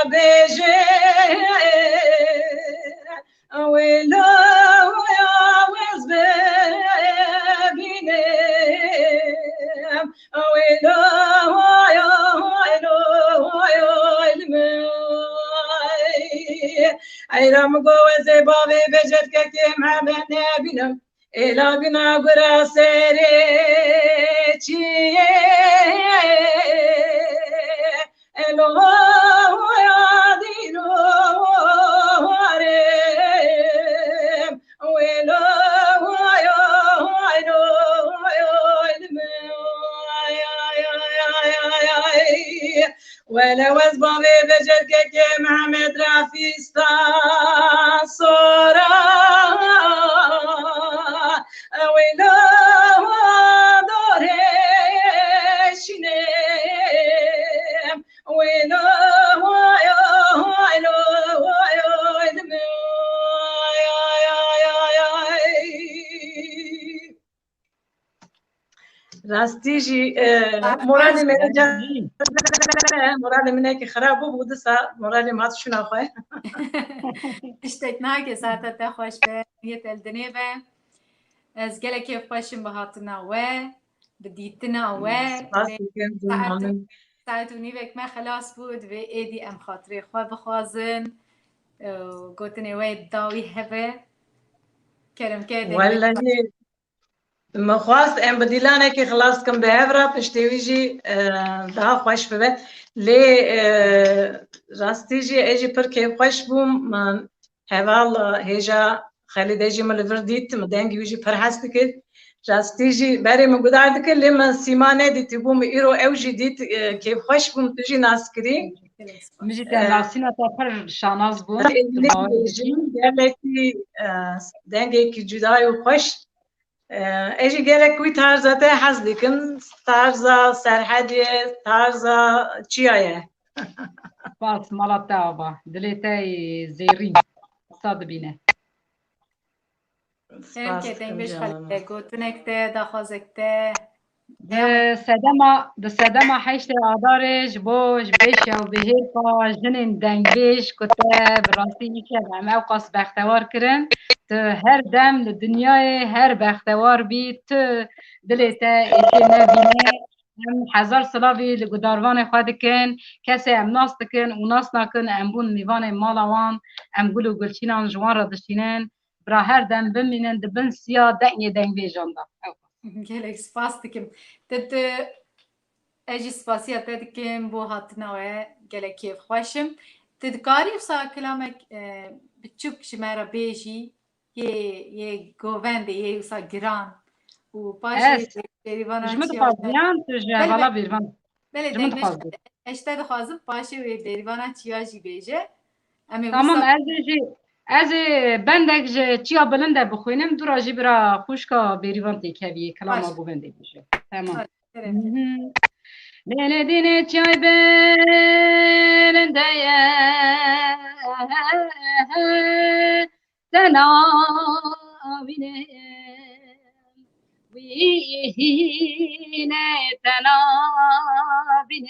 S2: بيجي ويلو يا وزبيني ويلو ويا ويلو ويا ایرام گوزه باوی بجد که محمد نبینم ایلا گنا گرا سری چیه ایلو یادینو وارم ویلو ویا ویلو ولا وزبابي بجد كي محمد رافيستا صورا ويلا دورشنم ويلا ويا ويلا ويا راستيجي مرادي من مرادي منك خراب بود سا مرادي ما شنو خوي
S1: اشتقنا که ساعت تا خوش به یه تلدنی به از گله که خوشم به هاتنا و بدیتنا و ساعت و نیوک ما خلاص بود و ایدی ام خاطری خواه بخوازن گوتنی و داوی هبه کرم که
S2: والله ما خواست ام بدیلانه که خلاص کم به هفرا پشتیویجی daha خوش ببه لی راستیجی ایجی پر که خوش بوم من هوال هیجا خالی دیجی ملور دیت مدنگی ویجی پر هست کرد راستیجی بری مگودار دکر لی من سیمانه دیتی بوم ایرو اوجی دیت که خوش بوم تجی ناس کری
S3: مجی تناسینا تا پر شاناز بود
S2: گرلکی دنگی که جدای و خوش ایجی گله کوی تارزاته حز دیکن تارزا سرحدی تارزا چیایه
S3: باس مالات دابا دلیتای زیرین صاد بینه
S1: کرم که دنگش خاله گوتنک ده دخوازک ده
S3: د سدما حیشت آدارش بوش بیش و بهیر کا جنین دنگش کته براستی میشه همه اوقاس بختوار کرن تو هر دم لدنیای هر بختوار بی تو دلیتا ایتی نبینه هم هزار سلاوی لگداروان خود کن کسی ام ناس دکن و ناس نکن ام بون میوان مالوان ام گلو گلچینان جوان را دشتینن برا هر دم بمینن دبن سیا دنگ بیجانده
S1: گلک سپاس دکم دد اجی سپاسیت دکم بو هاتنا و گلک کیف خوشم دد کاری وسا کلامک بچوک شمارا بیجی یه گوونده یه وسا گران و پاشه بریوانا
S3: جمد خواهدیان تو جوالا بیروان
S1: بله
S3: جمد
S1: دنگش
S3: خواهدی
S1: اشتاد خوازم پاشه و بریوانا چیاجی بیجه
S3: تمام از بندک چیا بلنده بخوینم دو راجی برا خوشکا بریوان تیکویه کلاما گوونده بیشه تمام لیل دینه چای بلنده تناوینه وینه تناوینه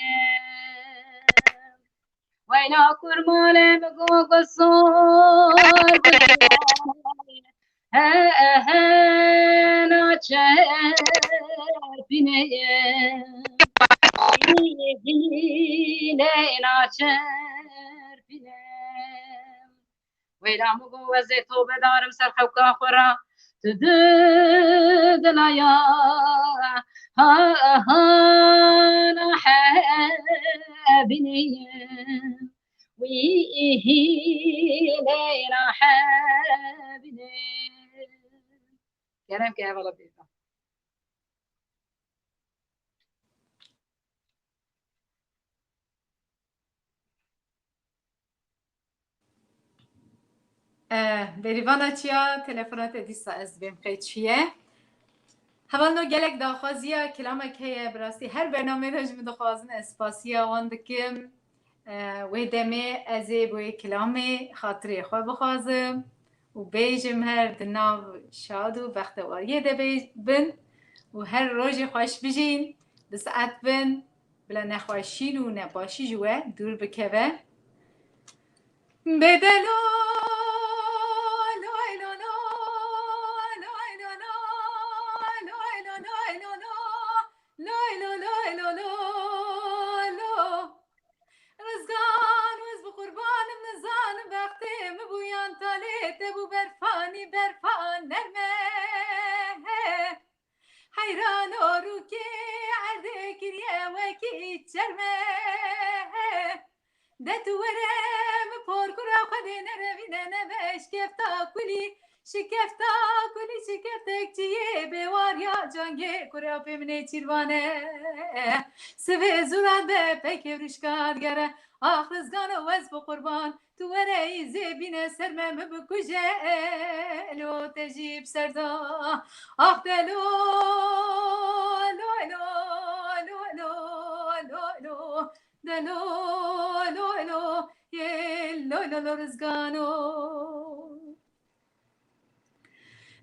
S3: وینا کرماله بگو گسار ناچر بینه ناچر بینه وینا مگو وزه تو بدارم سر خوکا خورا دلایا بینه ويلينا حابنا كلام كيف والله بيزا
S1: بریوانا چیا تلفنات دیسا از بیم قید چیه همان نو گلک داخوازیا کلامک هیه براستی هر برنامه داشت داخوازن اسپاسیا واندکم و دمه ازی بوی کلامی خاطری خواه بخوازم و بیجم هر دناو شاد و بختواریه ده بن و هر روژ خوش بجین بساعت بن بلا نخواشین و نباشی جوه دور بکوه بدلو لا serme ده ورم پرگرا خود نرویده نوش کفتا کلی شکفتا کلی شکفتک چیه بیوار یا جنگه کرا پیمنه چیروانه سوی زوران به پیک روشکار گره آخرزگان و وز بقربان تو وره ایزه بینه سرمه بکجه لو تجیب سردا آخ دلو لو لو لو لو لو دلو لو لو یه لو لو لو رزگانو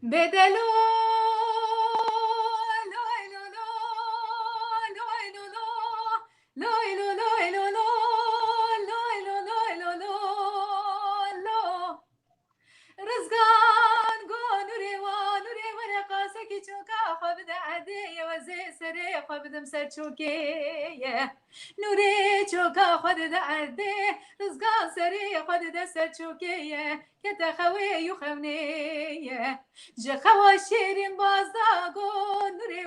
S1: بدلو لو لو لو لو لو لو لو لو لو لو رزگان گو نوری و رقاسه کی چوکا خواب ده عده و زی سره خواب دم سر چوکه نوری چوکا خود ده عده رزگان سره خود ده سر چوکه که تخوی یو خونه جخوا شیرین بازدا گو نوری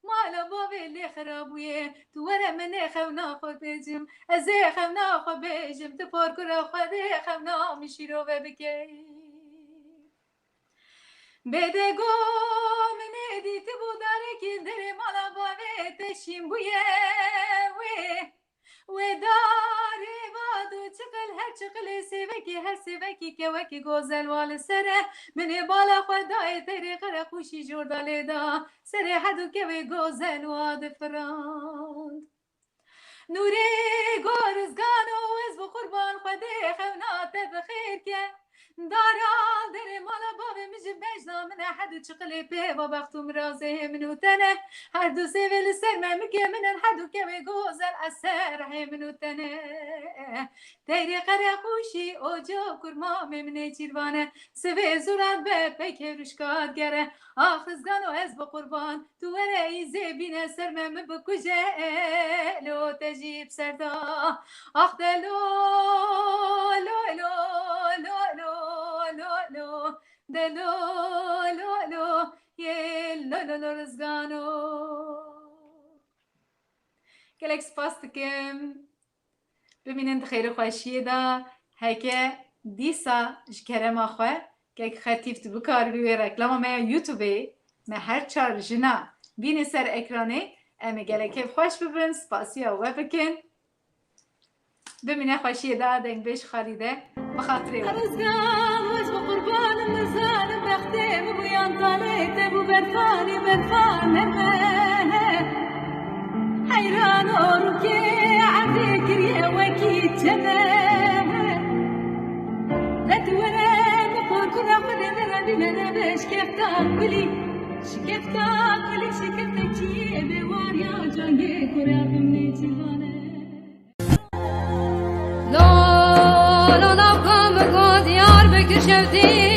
S1: مالا بابی لی خرابویه تو ورم من خونا خود بجم از خونا خود بجم تو پار کرا خود خونا میشی رو ببکی بده گو من دیت بوداره که در مالا بابی تشیم بویه و داره وادو چقل هر چقل سیوکی هر سیوکی که وکی گوزل وال سره من بالا خدای طریق رخوشی جورداله دا سره حدو که وی گوزل واد فراند نوری گورزگانو از بقربان خده خونات بخیر که دارا در مالا بابی مجی بجنا من حدو چقلی به و بختم رازه منو تنه هر دو سیویل سر ممکه من حدو که وی گوزل اثر منو تنه تیری قرخوشی اوجا کرما ممنه چیروانه سوی زورت به پیک روشکات گره آخزگانو از بقربان تو وره ایزه بینه سر مم بکجه لو تجیب سردا آخ دلو لو لو لو لو لو لو دلو لو لو یه لو لو لو رزگانو گلک سپاس دکم ببینند خیر خوشیه دا هکه دیسا جکرما خواه که خطیفت بکار بیوی رکلام ما یوتیوبه ما هر چار جنا بینی سر اکرانه اما گلک خوش ببین سپاسیا و بکن ببینه خوشیه دا دنگ بیش خالیده بخاطره رزگان وز بقربان مزان بخته ببویان طالیته بو برفانی حیران رو که عبی کریه وکی تمه لدوره بخور کنه خود نرابینه نبش کفتان کلی شکفتان کلی شکفتک چیه بیوار یا جانگه کنه بمنی چیوانه
S3: لا لا لا قام قاد یار بکر شودی